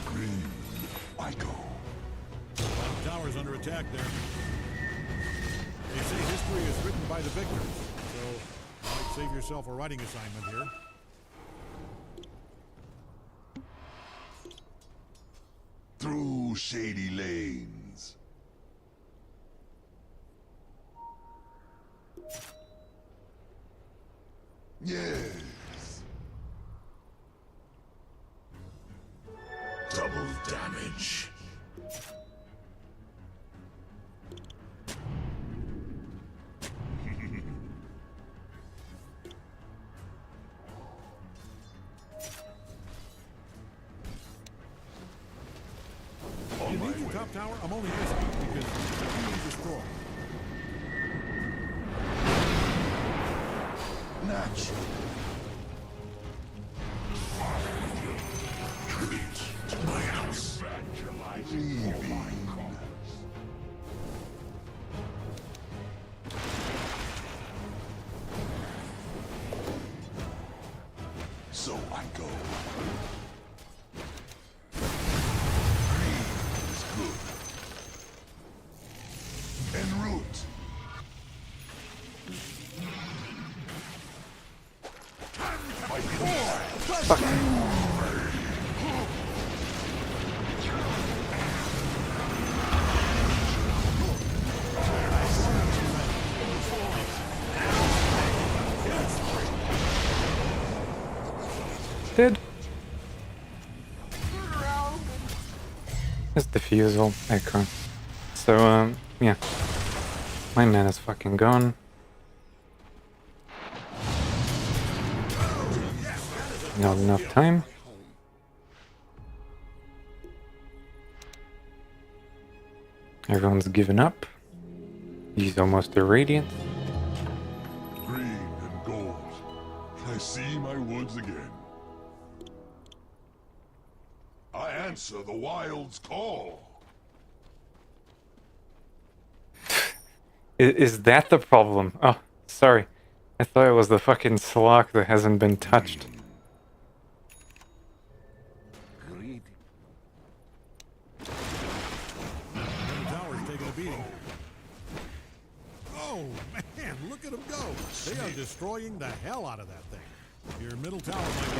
Green. I go. Tower's under attack there. They say history is written by the victors, so you might save yourself a writing assignment here. Through shady lanes. Yes. Double damage. tower? I'm only asking because it's being destroyed. Natural. Tribute to my house. Leaving. So I go. Green is good. En route. My boy! Dead. It's diffusal. Echo. So, yeah. My mana's fucking gone. Not enough time. Everyone's given up. He's almost irradiant. Green and gold. I see my woods again. I answer the wild's call. Is that the problem? Oh, sorry. I thought it was the fucking slock that hasn't been touched. Greed. The tower's taking a beating. Oh, man, look at them go. They are destroying the hell out of that thing. Your middle tower might be...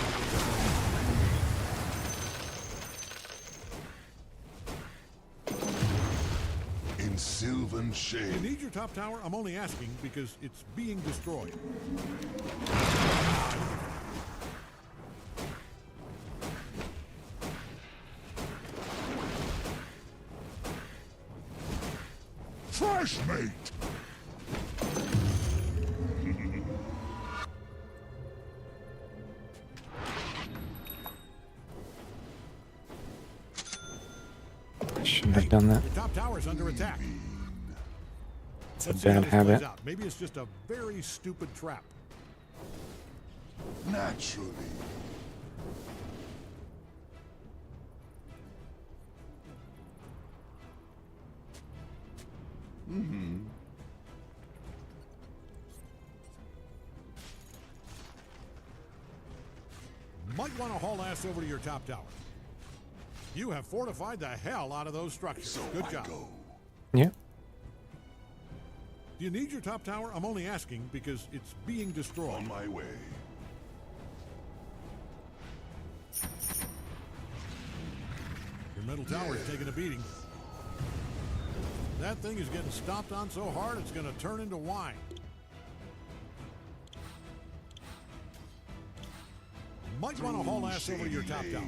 In sylvan You shade. need your top tower? I'm only asking because it's being destroyed. Fresh mate. Shouldn't have done that. Your top tower's under attack. It's a Let's see how bad this plays habit. out. Maybe it's just a very stupid trap. Naturally. Might want to haul ass over to your top tower. You have fortified the hell out of those structures. So Good I job. go. Yeah. Do you need your top tower? I'm only asking because it's being destroyed. On my way. Your middle tower is taking a beating. That thing is getting stomped on so hard it's going to turn into wine. Might want to haul ass over to your top tower.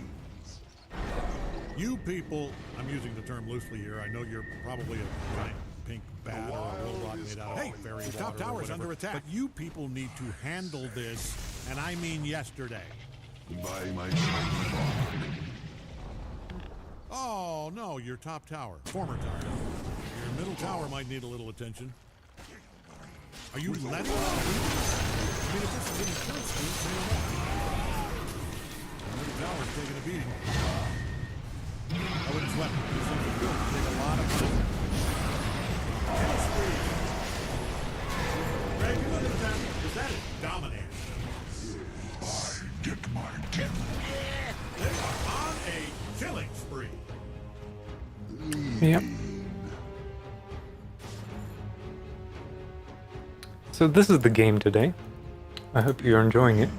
You people, I'm using the term loosely here. I know you're probably a giant pink bat or a robot made out of fairy water. Top tower's under attack. But you people need to handle this, and I mean yesterday. By my shiny bark. Oh, no, your top tower. Former tower. Your middle tower might need a little attention. Are you letting it? I mean, if this is an insurance scheme, say what? Your middle tower's taking a beating. I wouldn't sweat it. These things are built to take a lot of money. Greg, you look at that. Is that domination? I get my due. They are on a killing spree. Yep. So this is the game today. I hope you're enjoying it.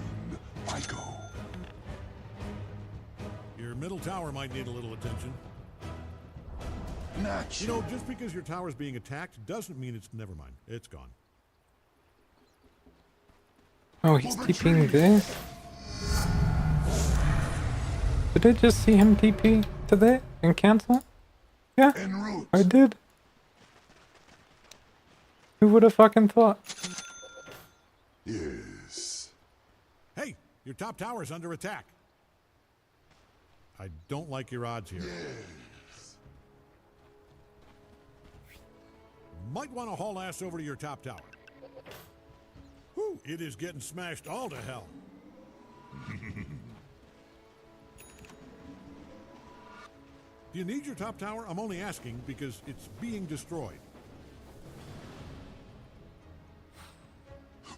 I go. Your middle tower might need a little attention. You Natural. know, just because your tower's being attacked doesn't mean it's... Never mind. It's gone. Oh, he's TPing there? Did I just see him TP to there and cancel? Yeah, En route. I did. Who would have fucking thought? Yes. Hey, your top tower's under attack. I don't like your odds here. Yes. Might want to haul ass over to your top tower. Whew, it is getting smashed all to hell. Do you need your top tower? I'm only asking because it's being destroyed.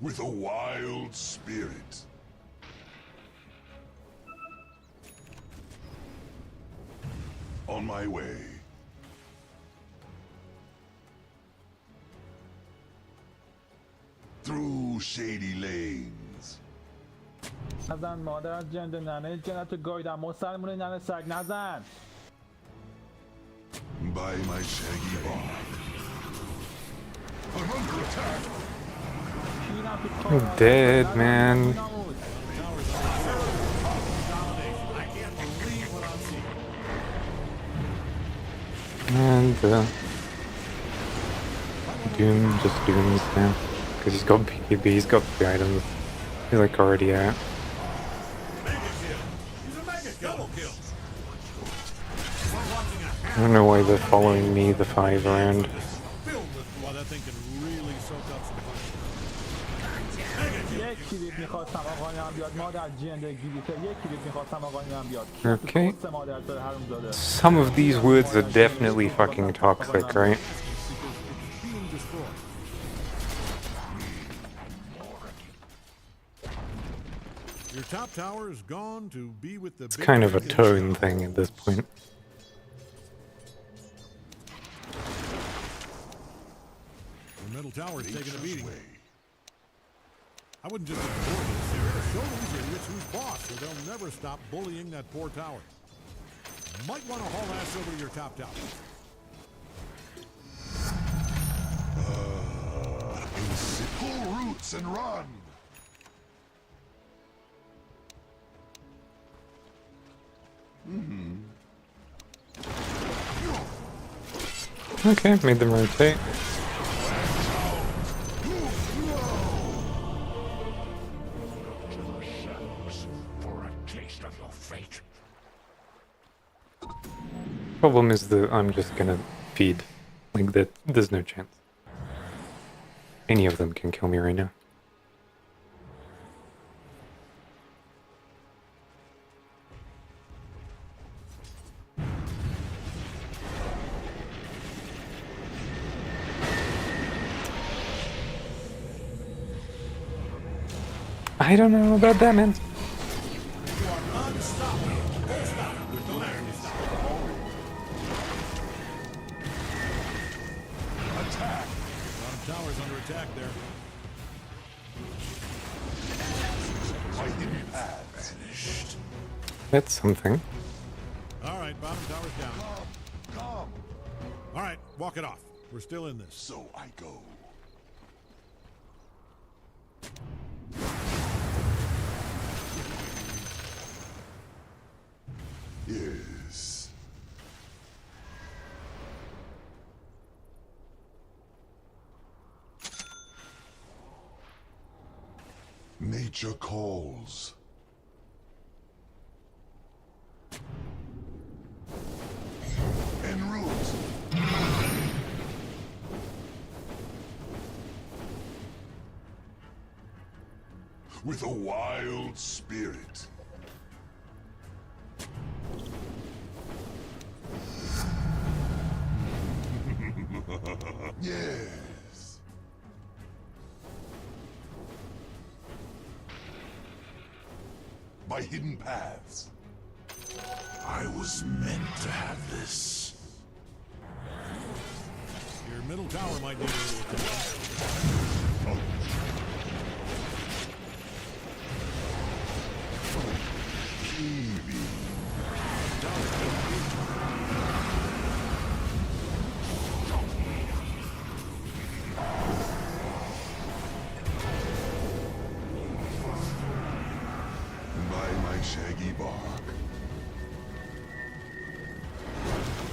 With a wild spirit. On my way. Through shady lanes. نزن مادر جنده ننه جنت گایدم مسلمونه ننه سگ نزن. By my shaggy bark. I'm under attack. I'm dead, man. I can't believe what I'm seeing. And Doom just dooms now. Because he's got PB, he's got the items. He's like already out. I don't know why they're following me the 5 round. Okay. Some of these words are definitely fucking toxic, right? Your top tower is gone to be with the. It's kind of a tone thing at this point. The middle tower is taking a beating. I wouldn't just ignore this. Show these idiots who's boss, so they'll never stop bullying that poor tower. Might want to haul ass over to your top tower. Pull roots and run. Okay, made them rotate. Problem is that I'm just gonna feed. Like that, there's no chance. Any of them can kill me right now. I don't know about that, man. Tower's under attack there. That's something. All right, bottom tower's down. All right, walk it off. We're still in this. So I go. Yes. Nature calls. En route. With a wild spirit. Yes. By hidden paths. I was meant to have this. Your middle tower might need a little attention. By my shaggy bark.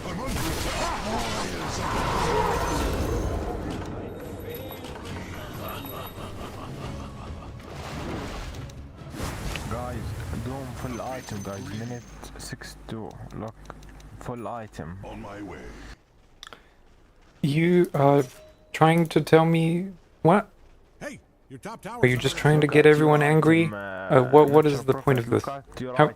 I'm under attack. Guys, doom full item, guys. Minute 6-2. Look, full item. On my way. You are trying to tell me what? Hey, your top tower. Are you just trying to get everyone angry? What is the point of this? How?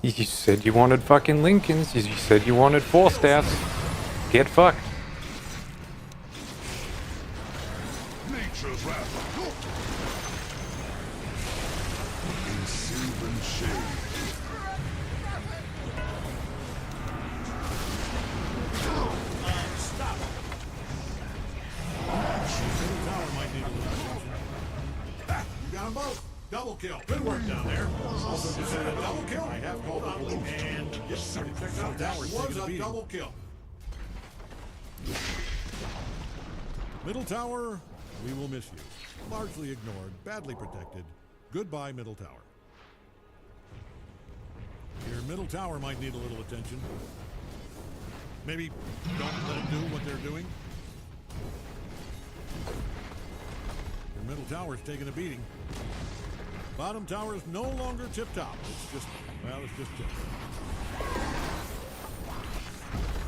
You said you wanted fucking Lincolns. You said you wanted 4 stars. Get fucked. Nature's wrath. In sylvan shade. Stop. Middle tower might need a little attention. Ah, you got them both. Double kill. Good work down there. Also considered a double kill. I have called on loose. And yes, check out that was a double kill. Middle tower, we will miss you. Largely ignored, badly protected. Goodbye, middle tower. Your middle tower might need a little attention. Maybe don't let them do what they're doing. Your middle tower's taking a beating. Bottom tower is no longer tip-top. It's just, well, it's just tip.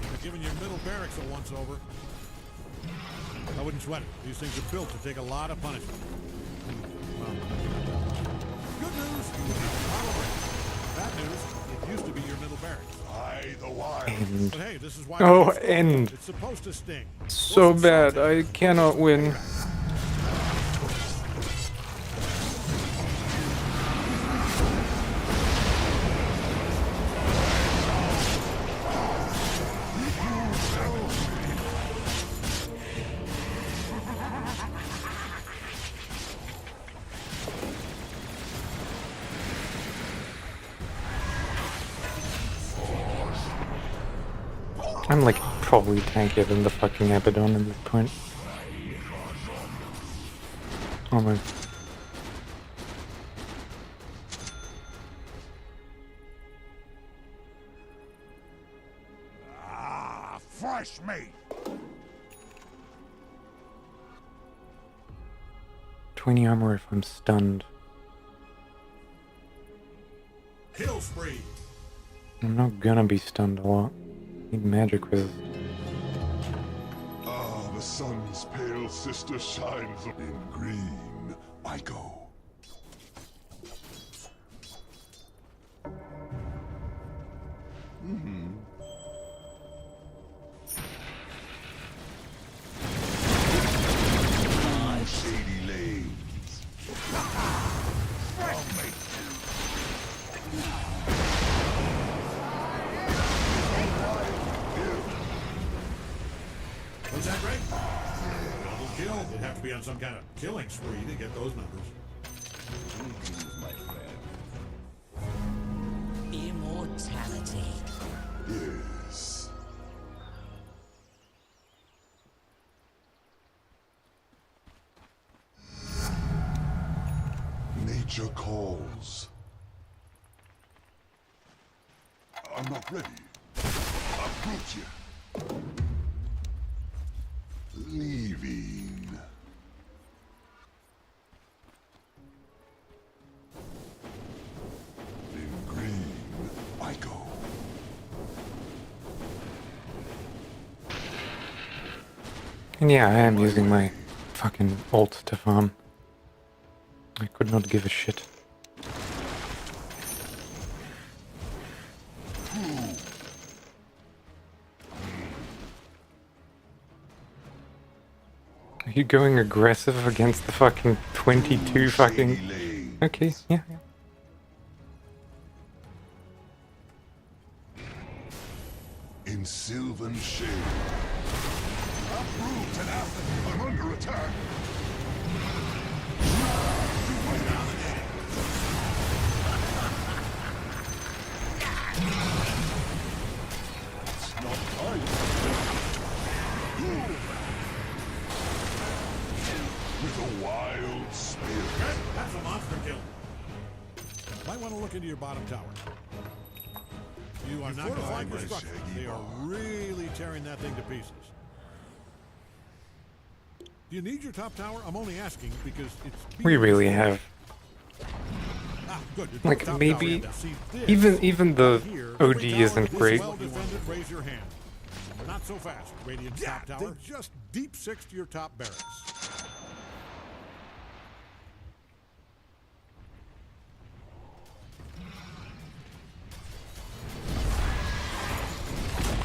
They're giving your middle barracks a once-over. I wouldn't sweat it. These things are built to take a lot of punishment. Well, good news, you will have a model break. Bad news, it used to be your middle barracks. The wild. But hey, this is why It's supposed to sting. so bad. I cannot win. I'm like probably tankier than the fucking Abaddon at this point. Oh my. Fresh meat. 20 armor if I'm stunned. Kill spree. I'm not gonna be stunned a lot. Need magic resist. Ah, the sun's pale sister shines in green. I go. Shady lanes. Was that great? Double kill. It'd have to be on some kind of killing spree to get those numbers. Immortality. Yes. Nature calls. I'm not ready. Approach you. Leaving. In green, I go. And yeah, I am using my fucking ult to farm. I could not give a shit. Are you going aggressive against the fucking 22 fucking... Okay, yeah. In sylvan shade. Uproot and after I'm under attack. It's not time. With a wild spirit. That's a monster kill. Might want to look into your bottom tower. You are not fortifying your structure. They are really tearing that thing to pieces. Do you need your top tower? I'm only asking because it's... We really have. Ah, good. Like, Top maybe tower. See, even the here, OD every tower isn't this great. well defended, raise your hand. Not so fast, Radiant's top tower. They just deep sixed your top barracks.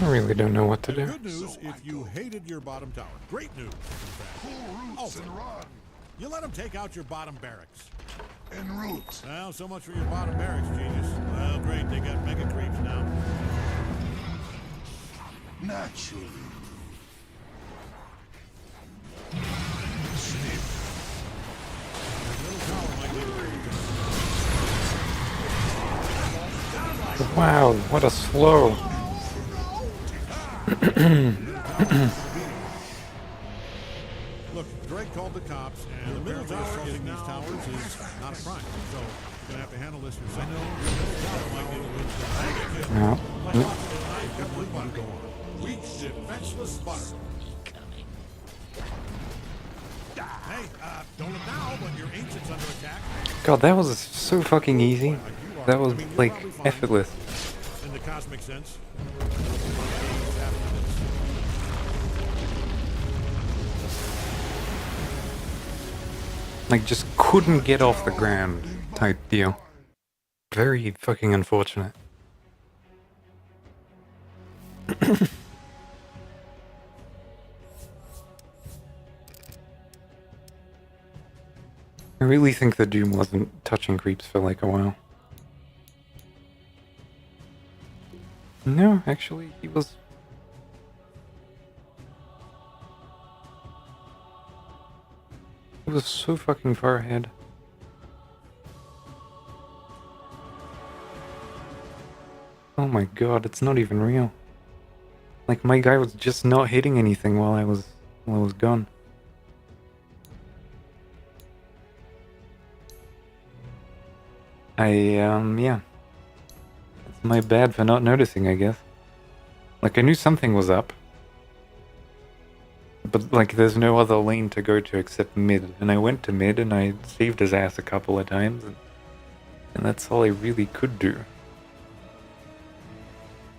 I really don't know what to do. Good news if you hated your bottom tower. Great news, in fact. Roots and run. You let them take out your bottom barracks. En route. Well, so much for your bottom barracks, genius. Well, great, they got mega creeps now. Naturally. Wow, what a slow. Look, Drake called the cops, and the middle tower in these towers is not a crime. So you're gonna have to handle this yourself. No. Reach defenseless butter. Hey, don't look now, but your ancient's under attack. God, that was so fucking easy. That was like effortless. In the cosmic sense. Like, just couldn't get off the ground type deal. Very fucking unfortunate. I really think the Doom wasn't touching creeps for like a while. No, actually, he was. He was so fucking far ahead. Oh my god, it's not even real. Like, my guy was just not hitting anything while I was gone. Yeah. It's my bad for not noticing, I guess. Like, I knew something was up. But, like, there's no other lane to go to except mid. And I went to mid and I saved his ass a couple of times. And that's all I really could do.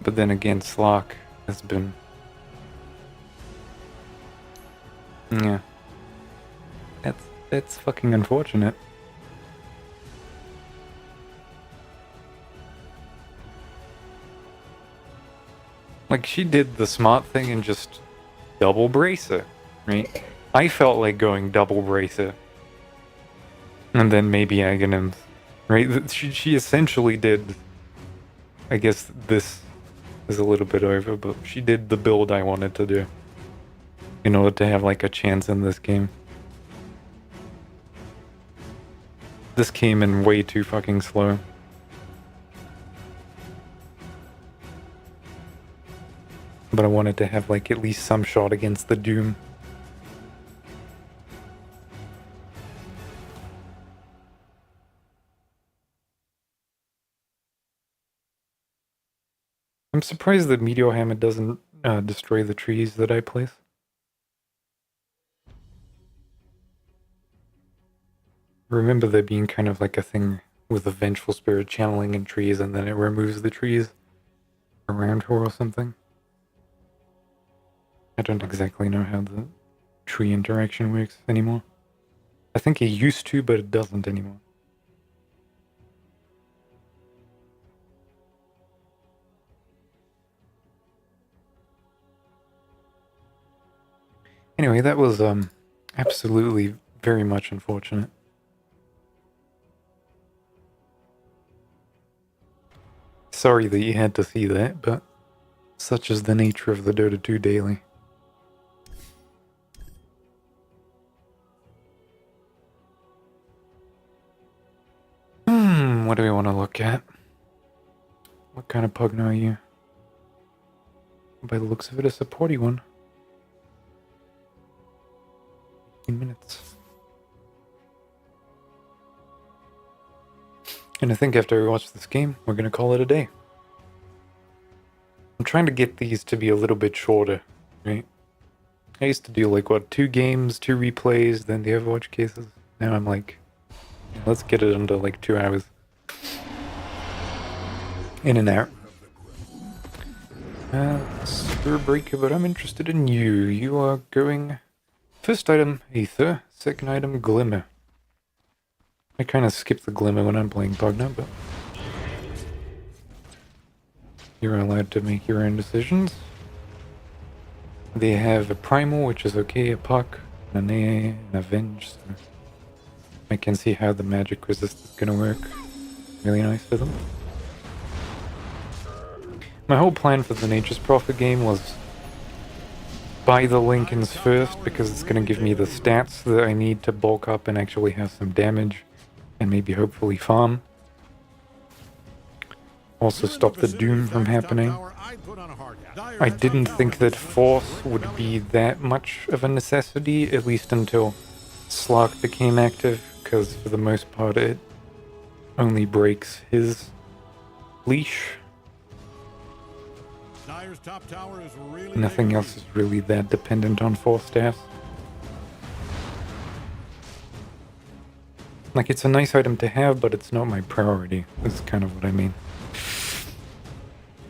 But then again, Slark has been... Yeah. That's fucking unfortunate. Like, she did the smart thing and just double bracer, right? I felt like going double bracer. And then maybe Aghanim's, right? She essentially did... I guess this is a little bit over, but she did the build I wanted to do. In order to have, like, a chance in this game. This came in way too fucking slow. But I wanted to have, like, at least some shot against the Doom. I'm surprised that Meteor Hammer doesn't destroy the trees that I place. I remember there being kind of like a thing with the Vengeful Spirit channeling in trees and then it removes the trees around her or something. I don't exactly know how the tree interaction works anymore. I think it used to, but it doesn't anymore. Anyway, that was absolutely very much unfortunate. Sorry that you had to see that, but such is the nature of the Dota 2 daily. What do we want to look at? What kind of Pugna are you? By the looks of it, a supporty one. 15 minutes. And I think after we watch this game, we're gonna call it a day. I'm trying to get these to be a little bit shorter, right? I used to do like, what, 2 games, 2 replays, then the Overwatch cases. Now I'm like, let's get it under like 2 hours. In and out. Let's Through breaker, but I'm interested in you. You are going first item Aether, second item Glimmer. I kind of skip the Glimmer when I'm playing Pugna, but you're allowed to make your own decisions. They have a Primal, which is okay, a Puck, an AA, an Avenge, so I can see how the magic resist is gonna work. Really nice for them. My whole plan for the Nature's Prophet game was buy the Lincolns first because it's going to give me the stats that I need to bulk up and actually have some damage and maybe hopefully farm. Also stop the Doom from happening. I didn't think that Force would be that much of a necessity, at least until Slark became active, because for the most part it only breaks his leash. Nothing else is really that dependent on Force staffs. Like, it's a nice item to have, but it's not my priority. That's kind of what I mean.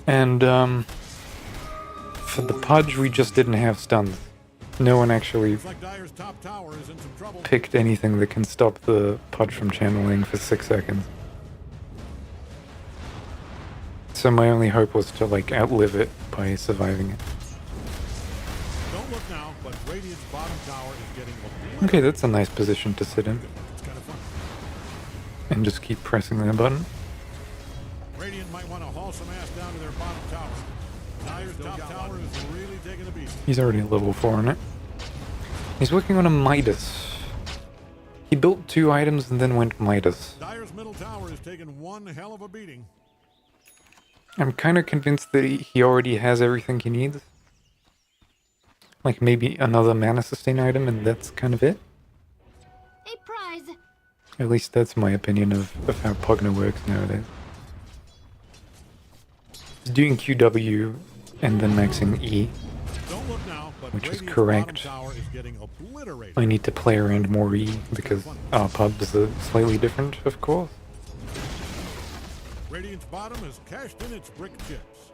And, for the Pudge, we just didn't have stuns. No one actually picked anything that can stop the Pudge from channeling for 6 seconds. So my only hope was to, like, outlive it by surviving it. Don't look now, but Radiant's bottom tower is getting Okay, that's a nice position to sit in. It's kind of fun. And just keep pressing that button. Radiant might want to haul some ass down to their bottom tower. Dire's top tower is really taking a beat. He's already at level 4 on it. He's working on a Midas. He built 2 items and then went Midas. Dire's middle tower is taking one hell of a beating. I'm kind of convinced that he already has everything he needs. Like maybe another mana sustain item and that's kind of it. A prize. At least that's my opinion of how Pugna works nowadays. He's doing QW and then maxing E, Don't look now, but which is Radiant's correct. bottom tower is getting obliterated. I need to play around more E because our pubs are slightly different, of course. Radiant's bottom has cashed in its brick chips.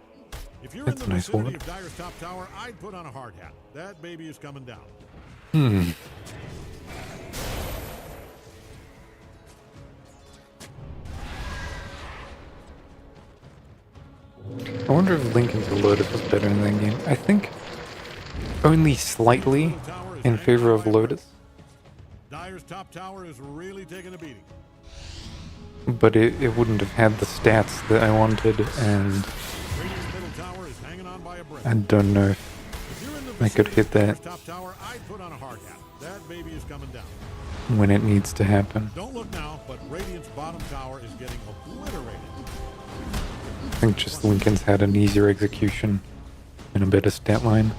If you're That's in the a nice vicinity word. of Dire's top tower, I'd put on a hard hat. That baby is coming down. I wonder if Lincoln's Lotus was better in that game. I think only slightly in favor of Lotus, Dire's top tower is really taking a beating. but it wouldn't have had the stats that I wanted, and Radiant's middle tower is hanging on by a breath. I don't know if If you're in the I could vicinity hit of that Dire's top tower, I'd put on a hard hat. That baby is coming down. when it needs to happen. Don't look now, but Radiant's bottom tower is getting obliterated. I think just Lincoln's had an easier execution and a better stat line.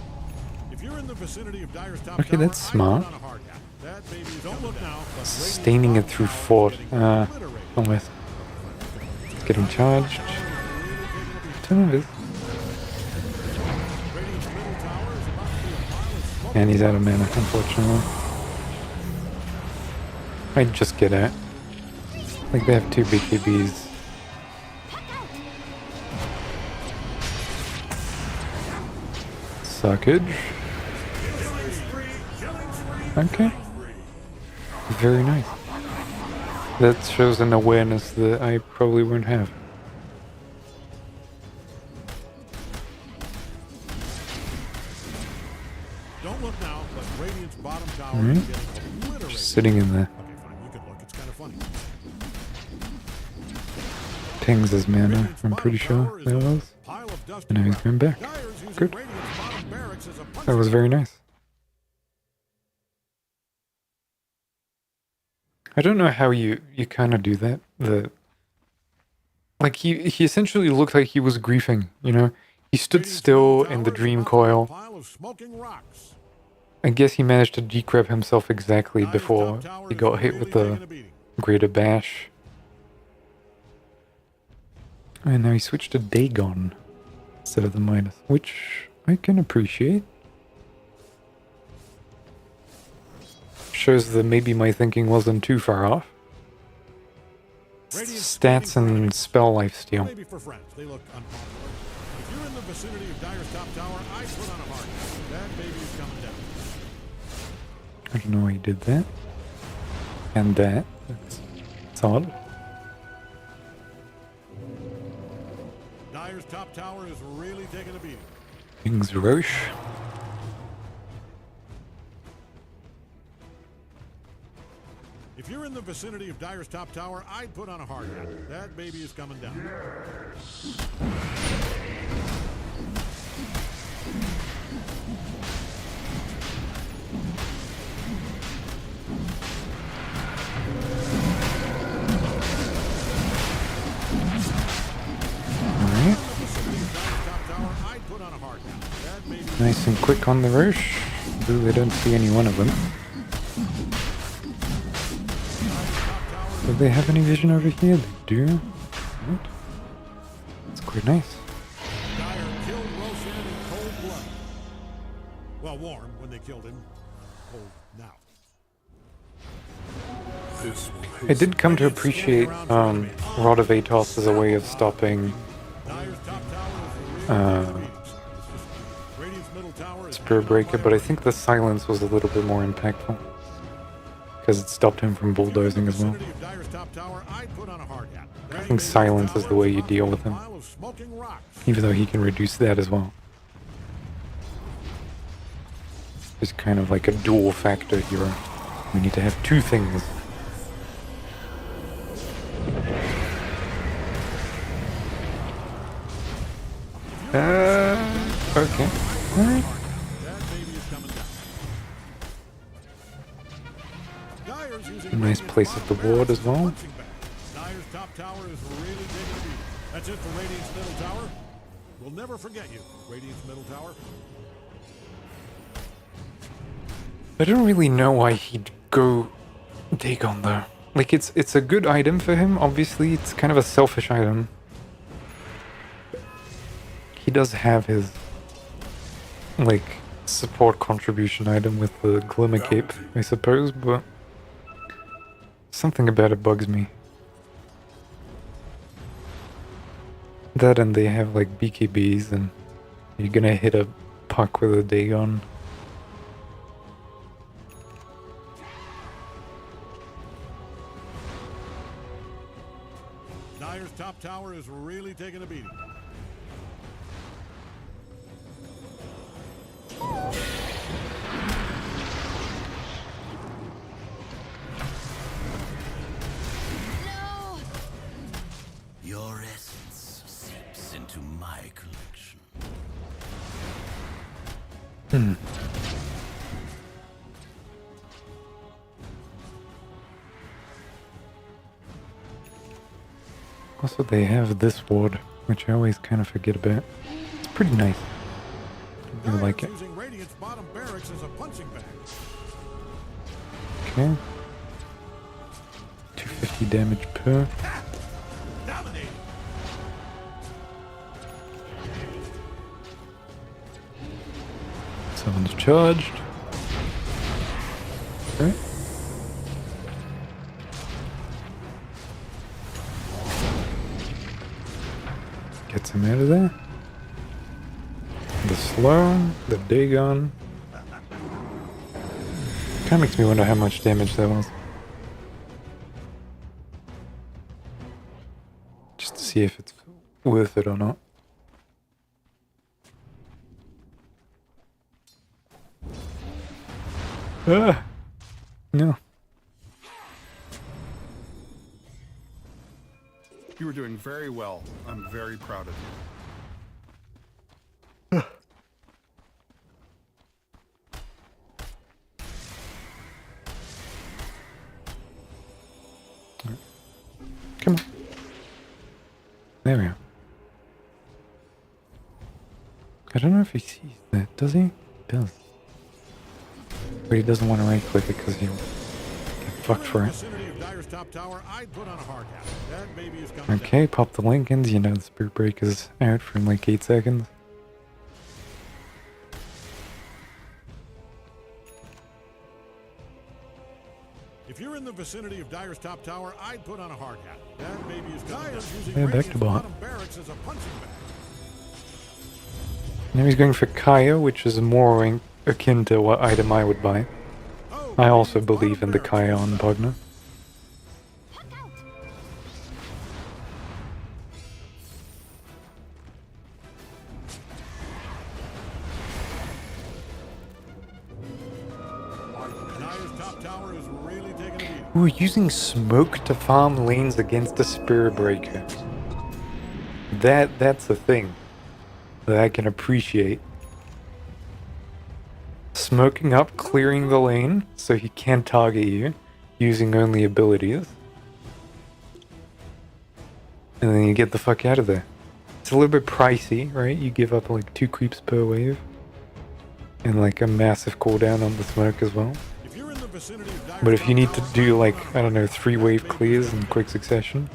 If you're in the vicinity of Dire's top Okay, tower, that's I'd smart. put on a hard hat. That baby is don't look now, but Sustaining it through fort. Almost. It's getting charged. Turn of it. And he's out of mana, unfortunately. I'd just get out. Like, they have 2 BKBs. Suckage. Okay. Very nice. That shows an awareness that I probably won't have. Don't look now, but Radiant's bottom tower Alright. is getting obliterated. Just sitting in there. Okay, fine. You can look. It's kind of funny. Pings his mana, Radiant's I'm pretty bottom sure tower is that a was. pile of dusty And now he's rocks. going back. Dire's using Good. Radiant's bottom barracks as a punch That was very nice. I don't know how you kind of do that. Like, he essentially looked like he was griefing, you know? He stood Radiant's still middle in the tower is dream about a coil. pile of smoking rocks. I guess he managed to decrep himself exactly Dire's before top tower he is got hit really with the taking a beating. Greater Bash. And now he switched to Dagon instead of the Midas, which I can appreciate. Shows that maybe my thinking wasn't too far off. Radiant's Stats standing and spell lifesteal. Maybe for friends, they look unpopular. If you're in the vicinity of Dyer's top tower, I'd put on a hard hat. That baby's coming down. I don't know why he did that. And that. That's odd. Dyer's top tower is really taking a beating. King's Roche. If you're in the vicinity of Dyer's top tower, I'd put on a hard hat. That baby is coming down. Alright. Nice and quick on the Roche. Though I don't see any one of them. Do they have any vision over here? They do. Right. That's quite nice. Dyer killed Roshan in cold blood. Well, warm when they killed him. Cold now. I did come to appreciate Rod of Atos as a way of stopping Spear Breaker, but I think the silence was a little bit more impactful. Because it stopped him from bulldozing as well. I think silence is the way you deal with him. Even though he can reduce that as well. It's kind of like a dual factor hero. We need to have two things. Okay. Alright. A nice place at the ward as well. Dyer's top tower is really taking a beat. That's it for Radiant's middle tower. We'll never forget you, Radiant's middle tower. I don't really know why he'd go take on there. Like, it's a good item for him, obviously. It's kind of a selfish item. He does have his, like, support contribution item with the Glimmer Cape, I suppose, but something about it bugs me. That and they have, like, BKBs, and you're gonna hit a puck with a Dagon. Dyer's top tower is really taking a beating. No! Your essence seeps into my collection. Also, they have this ward, which I always kind of forget about. It's pretty nice. I really like it. Using Radiant's bottom barracks as a punching bag. Okay. 250 damage per. Dominating. Someone's charged. Okay. Gets him out of there. The slow, the Dagon. Kinda makes me wonder how much damage that was. Just to see if it's worth it or not. Ah! No. You were doing very well. I'm very proud of you. Come on. There we are. I don't know if he sees that, does he? He does. But he doesn't want to right click it because he'll get fucked for it. Okay, pop the Lincolns. You know the Spirit Break is out for like 8 seconds. If you're in the vicinity of Dyer's top tower, I'd put on a hard hat. That baby is Dyer's using Yeah, back to Radiant's bot. bottom barracks as a punching bag. Now he's going for Kaya, which is more akin to what item I would buy. I also believe in the Kaya on Bogner. Ooh, using smoke to farm lanes against a Spirit Breaker. That's a thing that I can appreciate. Smoking up, clearing the lane so he can't target you, using only abilities. And then you get the fuck out of there. It's a little bit pricey, right? You give up like 2 creeps per wave. And like a massive cooldown on the smoke as well. But if you need to do like, I don't know, 3 wave clears in quick succession,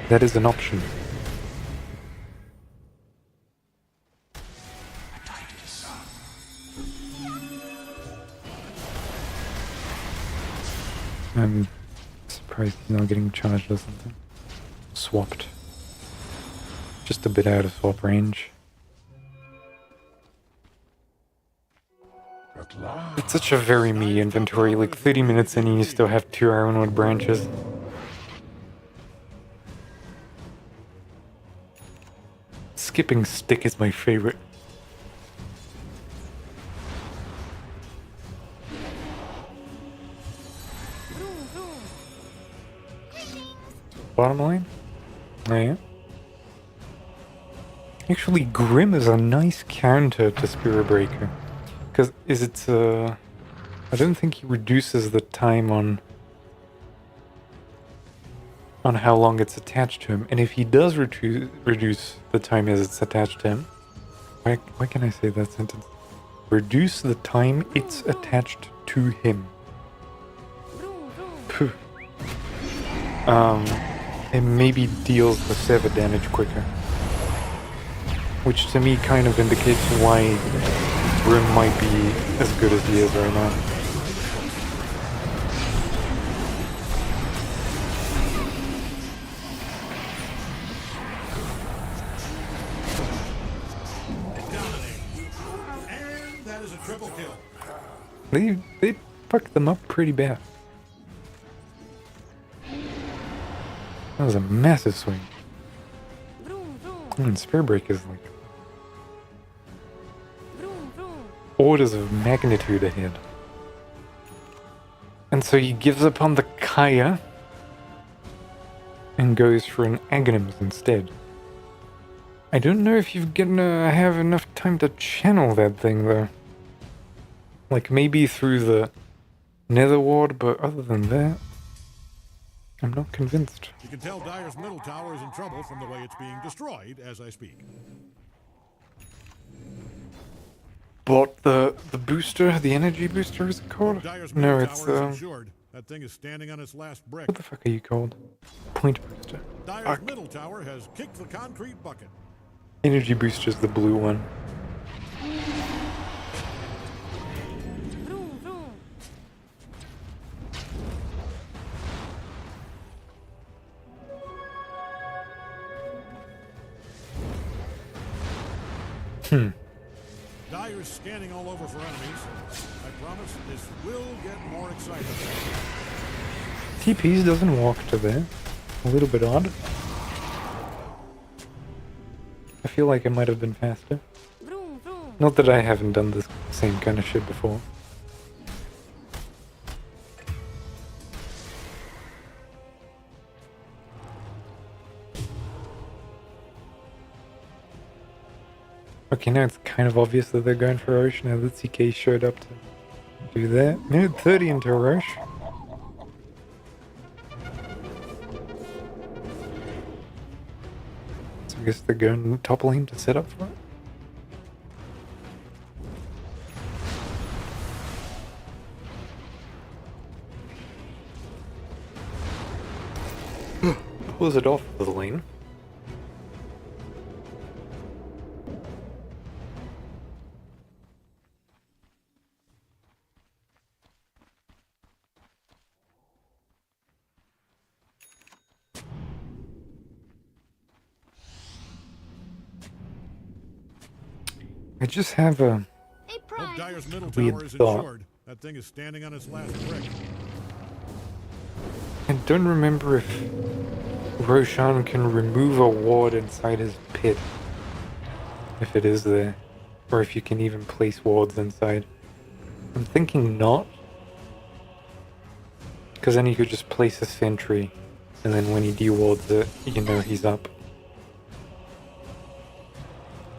that is an option. I'm surprised he's not getting charged or something. Swapped. Just a bit out of swap range. It's such a very me inventory, like 30 minutes in and you still have 2 Ironwood branches. Skipping stick is my favorite. Bottom line? Oh yeah. Actually, Grim is a nice counter to Spirit Breaker. Because I don't think he reduces the time on how long it's attached to him. And if he does reduce the time as it's attached to him, why can I say that sentence? Reduce the time it's attached to him. Phew. It maybe deals the 7 damage quicker. Which to me kind of indicates why Grim might be as good as he is right now. And that is a triple kill. They fucked them up pretty bad. That was a massive swing. And Spirit Break is like orders of magnitude ahead. And so he gives up on the Kaya and goes for an Aghanims instead. I don't know if you're gonna have enough time to channel that thing though. Like maybe through the Nether Ward, but other than that, I'm not convinced. You can tell Dire's middle tower is in trouble from the way it's being destroyed as I speak. But the booster, the energy booster, is it called? No, it's that thing is standing on its last brick. What the fuck are you called? Point booster. Dire's middle tower has kicked the concrete bucket. Energy booster is the blue one. Dire's scanning all over for enemies. I promise this will get more exciting. TPs doesn't walk to there. A little bit odd. I feel like it might have been faster. Not that I haven't done this same kind of shit before. Okay, now it's kind of obvious that they're going for Roche now that CK showed up to do that. Minute 30 into Roche. So I guess they're going top lane to set up for it. Pulls it off the lane. I just have a Hope Dyer's middle weird tower is thought. insured. That thing is standing on its last brick. I don't remember if Roshan can remove a ward inside his pit, if it is there, or if you can even place wards inside. I'm thinking not, because then you could just place a sentry, and then when he dewards it, you know he's up.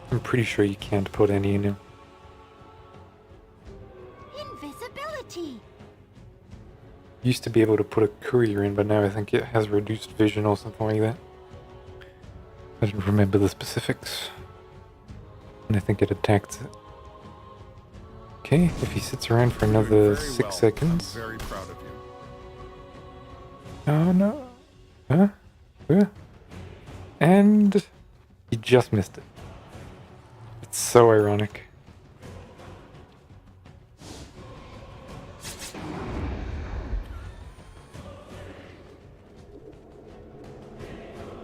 I'm pretty sure you can't put any in him. Invisibility. Used to be able to put a courier in, but now I think it has reduced vision or something like that. I don't remember the specifics. And I think it attacks it. Okay, if he sits around for another 6 seconds. I'm very proud of you. Oh no. Huh? And he just missed it. It's so ironic.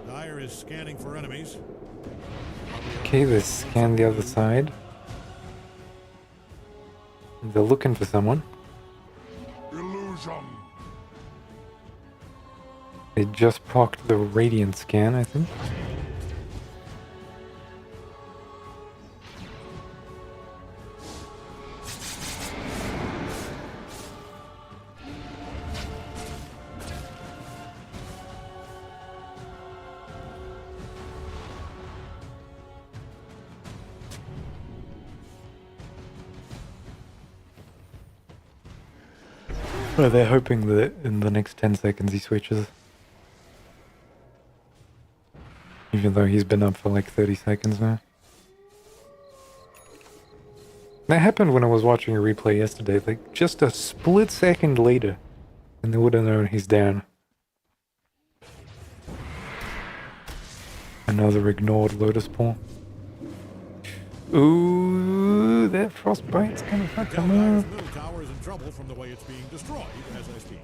Dyer is scanning for enemies. Okay, they scan the other side. They're looking for someone. Illusion. They just procced the radiant scan, I think. Well, they're hoping that in the next 10 seconds he switches. Even though he's been up for like 30 seconds now. That happened when I was watching a replay yesterday, like just a split second later, and they would have known he's down. Another ignored Lotus Paw. Ooh, that frostbite's gonna fuck him up. Dyer's middle tower is in trouble from the way it's being destroyed as I speak.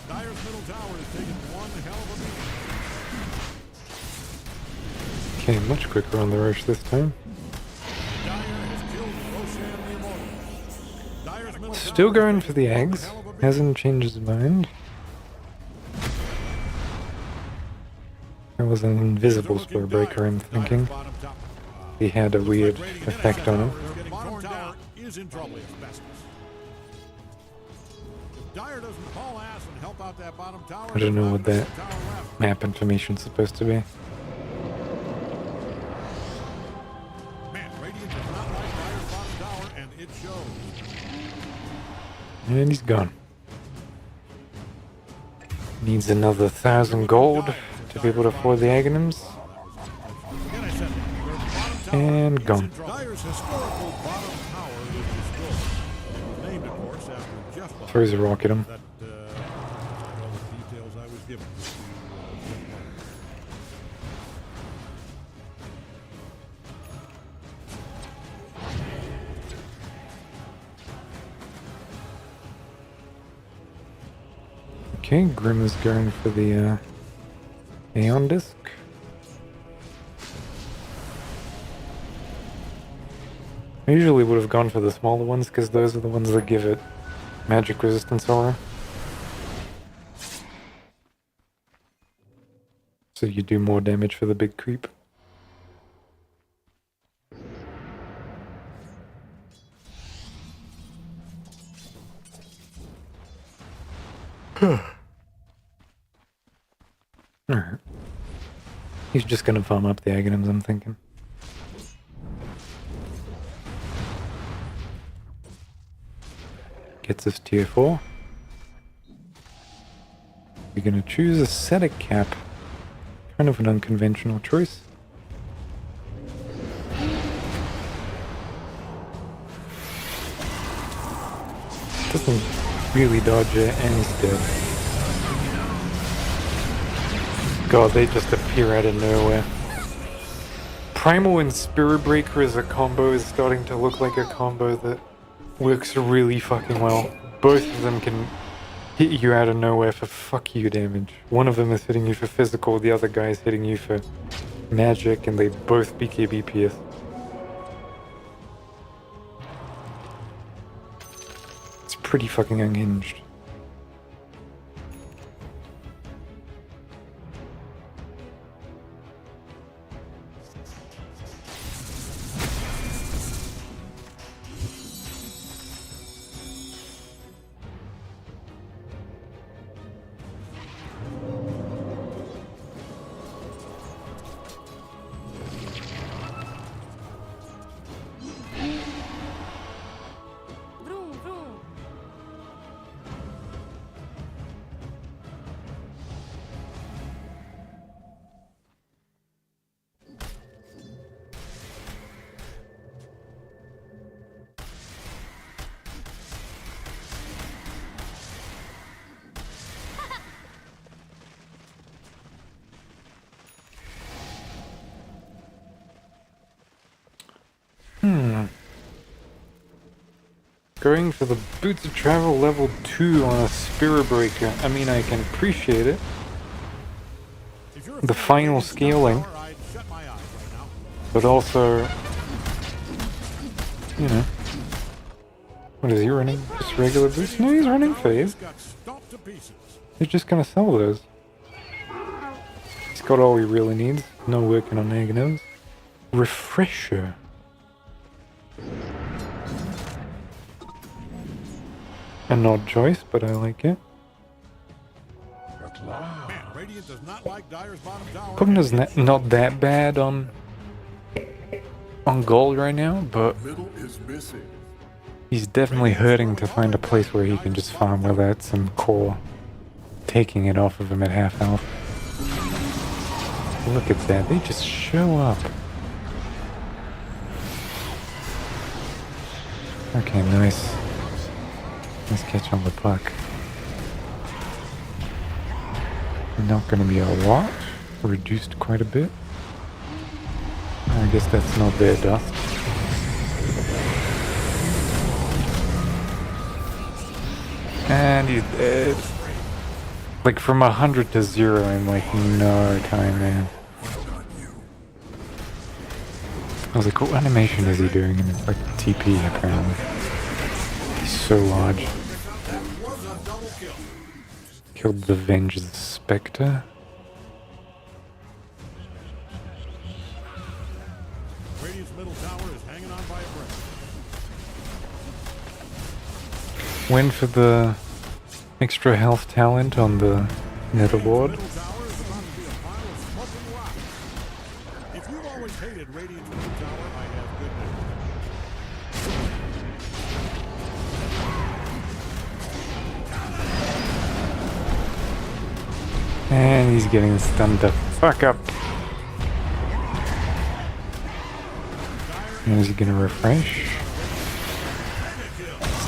Dyer's middle tower is taking one hell of a beating. Okay, much quicker on the rush this time. Dyer has killed Roshan the Immortal. Dyer's middle Still tower going is for the taking one eggs. hell of a beating. Hasn't changed his mind. There was an invisible spell breaker, I'm thinking. He had a weird effect on him. Bottom tower is in trouble as best. If Dyer doesn't haul ass and help out that bottom tower, I don't know what that tower left. map information's supposed to be. Man, Radiant does not like Dyer's bottom tower, and it shows. And he's gone. Needs another 1,000 gold to be able to afford the Aghanims. Again, I said, the bottom tower And is gone. in trouble. Dyer's historical bottom tower is destroyed. Named, of course, after Jeff Bond. Throws a rock at him. That, all the details I was given. Okay, Grim is going for the Aeon Disc. I usually would have gone for the smaller ones because those are the ones that give it magic resistance aura. So you do more damage for the big creep. Alright. He's just gonna farm up the Aghanims, I'm thinking. Gets us tier 4. We're gonna choose a static cap. Kind of an unconventional choice. Doesn't really dodge it, and he's dead. God, they just appear out of nowhere. Primal and Spirit Breaker as a combo is starting to look like a combo that works really fucking well. Both of them can hit you out of nowhere for fuck you damage. One of them is hitting you for physical, the other guy is hitting you for magic, and they both BKB PS. It's pretty fucking unhinged. Going for the Boots of Travel level 2 on a Spirit Breaker. I mean, I can appreciate it. The final scaling. But also, you know. What is he running? Just regular boots? No, he's running phase. He's just gonna sell those. He's got all he really needs. No working on negatives. Refresher. An odd choice, but I like it. Pugna's not that bad on gold right now, but he's definitely hurting to find a place where he can just farm without some core taking it off of him at half health. Look at that, they just show up. Okay, nice. Nice catch on the puck. Not gonna be a lot. Reduced quite a bit. I guess that's not their dust. And he's dead. Like from 100 to 0 in like no time, man. I was like, what animation is he doing? And it's like TP apparently. He's so large. Killed the Vengeance Spectre. Went for the extra health talent on the Netherward. And he's getting stunned the fuck up. And is he gonna refresh?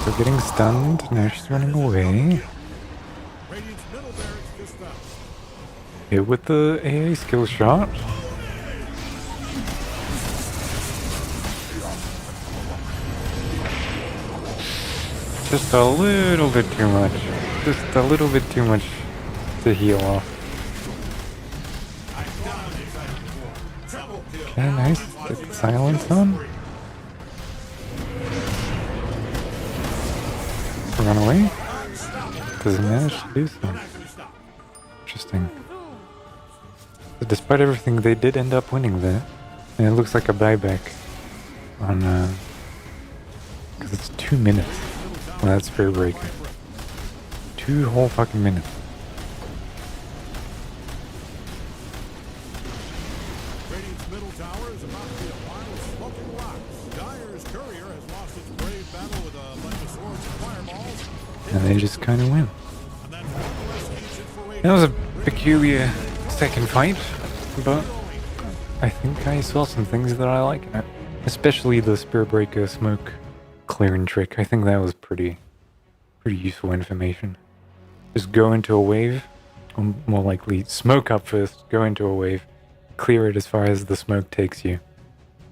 Still getting stunned. Now she's running away. Hit with the AA skill shot. Just a little bit too much. Just a little bit too much to heal off. Okay, nice. Get silence on. Run away. Does he manage to do so? Interesting. But despite everything, they did end up winning there. And it looks like a buyback on, because it's 2 minutes. Well, that's fair breaking. 2 whole fucking minutes. And they just kind of win. That was a peculiar second fight, but I think I saw some things that I like in it. Especially the Spirit Breaker smoke clearing trick. I think that was pretty useful information. Just go into a wave, or more likely smoke up first, go into a wave, clear it as far as the smoke takes you.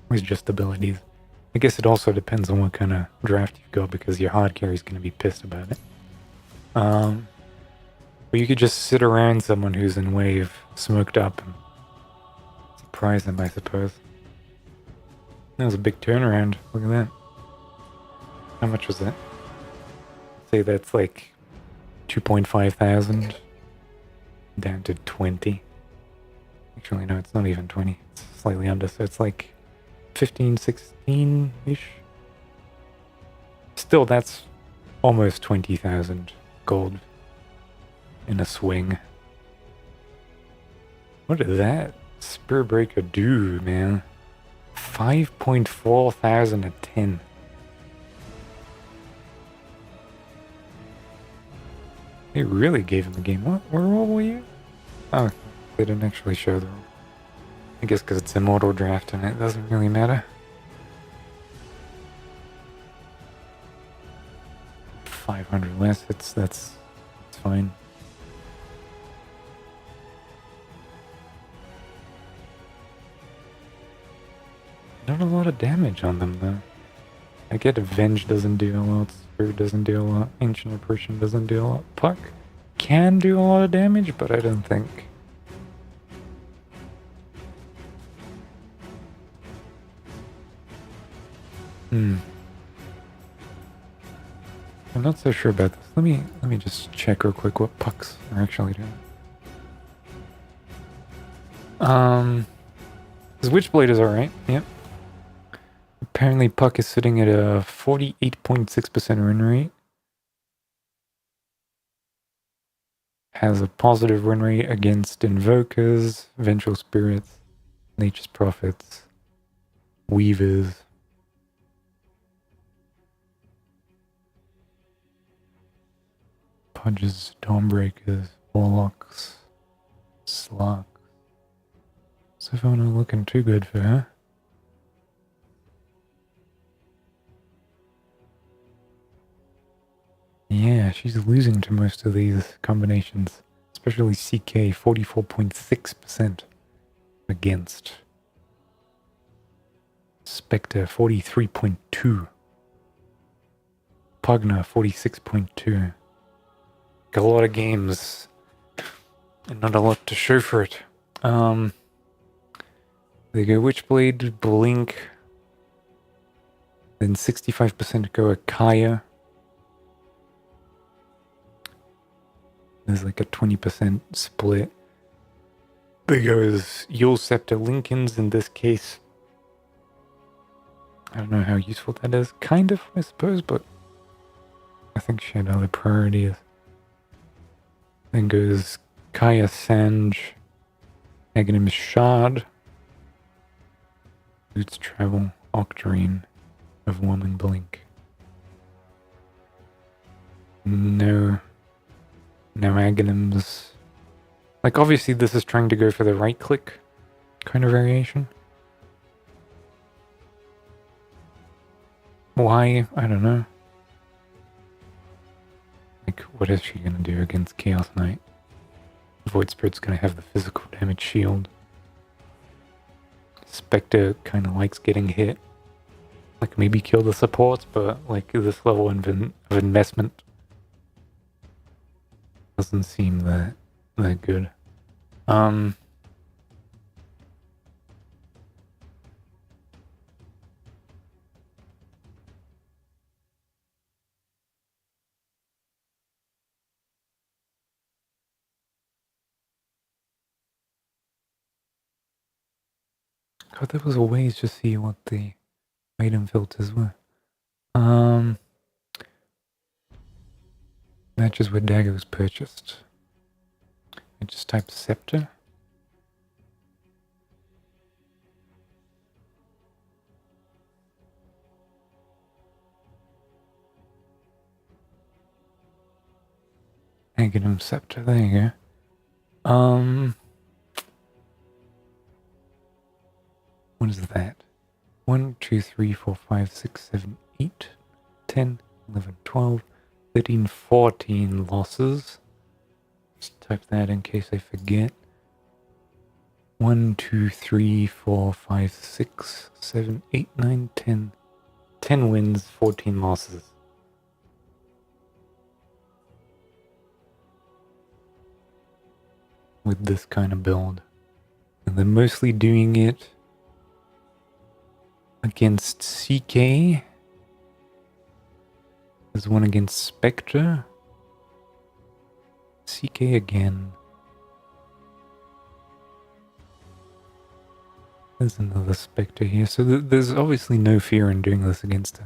With just abilities. I guess it also depends on what kind of draft you've got, because your hard carry is going to be pissed about it. Or you could just sit around someone who's in wave, smoked up, and surprise them, I suppose. That was a big turnaround. Look at that. How much was that? Say that's like 2.5 thousand down to 20. Actually, no, it's not even 20. It's slightly under, so it's like 15, 16-ish. Still, that's almost 20,000 gold in a swing. What did that Spear Breaker do, man? 5.4 thousand at 10. They really gave him the game. What? Where were you? Oh, they didn't actually show the roll. I guess because it's an auto draft and it doesn't really matter. 500 less. That's fine. Not a lot of damage on them though. I get Avenge doesn't do a lot, Spirit doesn't do a lot, Ancient Oppression doesn't do a lot. Puck can do a lot of damage, but I don't think. I'm not so sure about this. Let me just check real quick what pucks are actually doing. His Witchblade is alright, yep. Apparently Puck is sitting at a 48.6% win rate. Has a positive win rate against Invokers, Vengeful Spirits, Nature's Prophets, Weavers. Pudges, Dawnbreakers, Warlocks, Slugs. So far not looking too good for her. Yeah, she's losing to most of these combinations, especially CK, 44.6% against. Spectre, 43.2. Pugna, 46.2. Got a lot of games, and not a lot to show for it. They go Witchblade, Blink, then 65% go Akaya. There's like a 20% split. There goes Yule Scepter Lincolns in this case. I don't know how useful that is. Kind of, I suppose, but I think she had other priorities. Then goes Kaya Sanj, Aghanim Shard, Boots Travel, Octarine, of Woman Blink. No Aghanims. Like, obviously this is trying to go for the right click kind of variation. Why? I don't know. Like, what is she gonna do against Chaos Knight? Void Spirit's gonna have the physical damage shield. Spectre kind of likes getting hit. Like, maybe kill the supports, but like this level of investment doesn't seem that good. God, there was a ways to see what the item filters were. Matches where dagger was purchased. I just typed Scepter. Aghanim Scepter, there you go. What is that? 1, 2, 3, 4, 5, 6, 7, 8, 10, 11, 12, 13, 14 losses. Just type that in case I forget. 1, 2, 3, 4, 5, 6, 7, 8, 9, 10. 10 wins, 14 losses. with this kind of build. And they're mostly doing it against CK. There's one against Spectre. CK again. There's another Spectre here. So there's obviously no fear in doing this against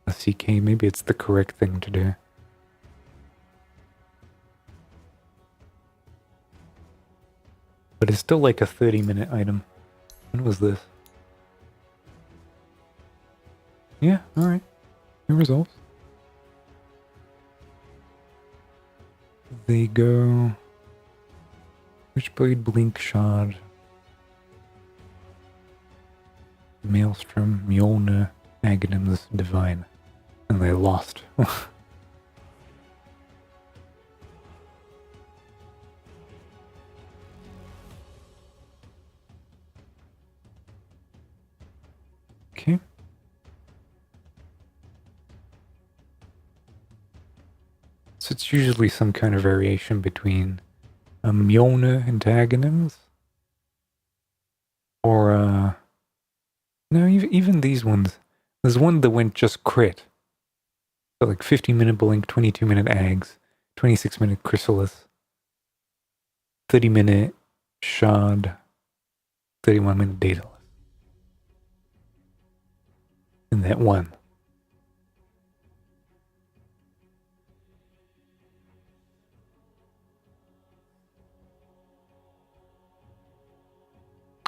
a CK. Maybe it's the correct thing to do. But it's still like a 30-minute item. When was this? Yeah, alright. It resolves. They go... Witchblade, Blink Shard, Maelstrom, Mjolnir, Aghanim's Divine. And they lost. Okay. So it's usually some kind of variation between a Mjolnir and Aghanims. Or, no, even these ones. There's one that went just crit. So like 50-minute Blink, 22-minute Ags, 26-minute Chrysalis, 30-minute Shard, 31-minute Daedalus. And that one.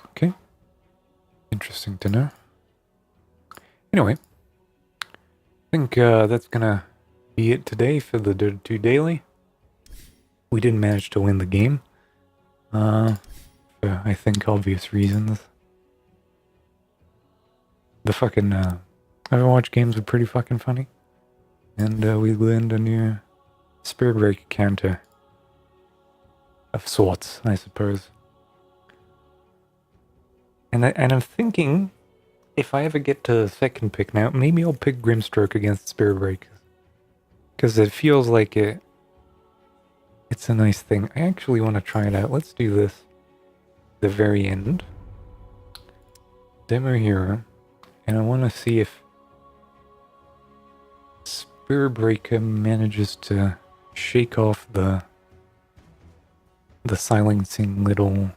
Okay. Interesting to know. Anyway, I think that's gonna be it today for the Dota 2 Daily. We didn't manage to win the game. For, I think, obvious reasons. The fucking Overwatch games are pretty fucking funny. And we learned a new Spirit Break counter. Of sorts, I suppose. And I'm thinking, if I ever get to a second pick now, maybe I'll pick Grimstroke against Spirit Break. Because it feels like it's a nice thing. I actually want to try it out. Let's do this. The very end. Demo hero. And I want to see if Spirit Breaker manages to shake off the silencing little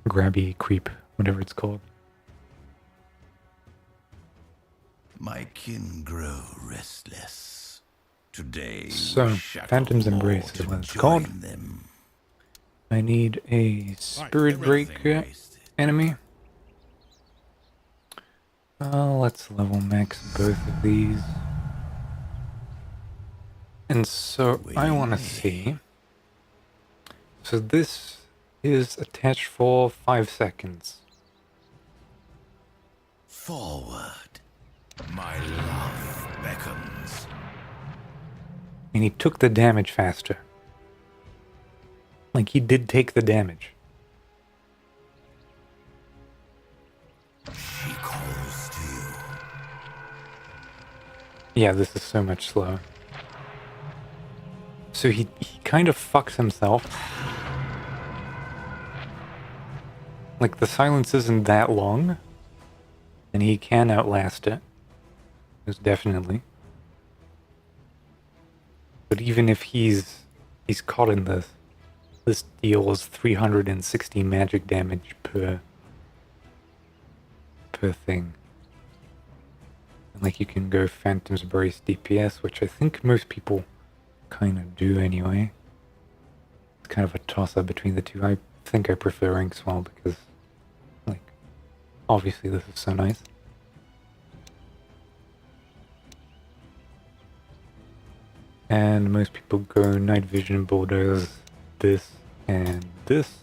grabby creep, whatever it's called. My kin grow restless. Today, So, Phantom's Embrace is what it's called. them. I need a Spirit Breaker enemy. Let's level max both of these. And so, I want to see. So this is attached for 5 seconds. Forward. My love beckons. And he took the damage faster. Like, he did take the damage. She calls to you. Yeah, this is so much slower. So he kind of fucks himself. Like, the silence isn't that long. And he can outlast it. Most definitely. But even if he's caught in this deals 360 magic damage per thing. And like, you can go Phantom's Embrace DPS, which I think most people kind of do anyway. It's kind of a toss-up between the two. I think I prefer Rank Swell because, like, obviously this is so nice. And most people go Night Vision, Bulldoze, this, and this.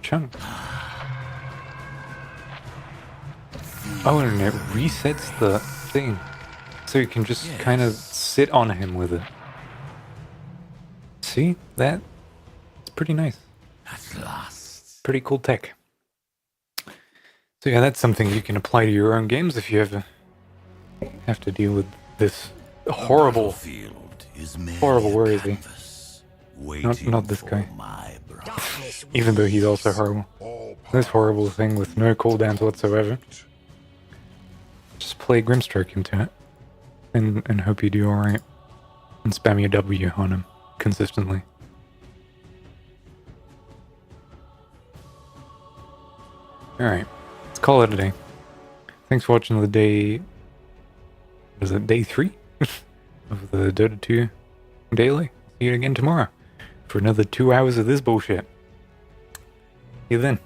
Chunk. Oh, and it resets the thing. So you can just kind of sit on him with it. See? That's pretty nice. At last. Pretty cool tech. So yeah, that's something you can apply to your own games if you ever have to deal with this horrible. Battlefield is merely Horrible, a where is he? canvas, waiting Not this for guy. my bride. Even though he's also horrible. This horrible thing with no cooldowns whatsoever. Just play Grimstroke into it. And hope you do alright. And spam your W on him consistently. Alright, let's call it a day. Thanks for watching the day... Was it day 3? of the Dota 2 daily? See you again tomorrow for another 2 hours of this bullshit. See you then.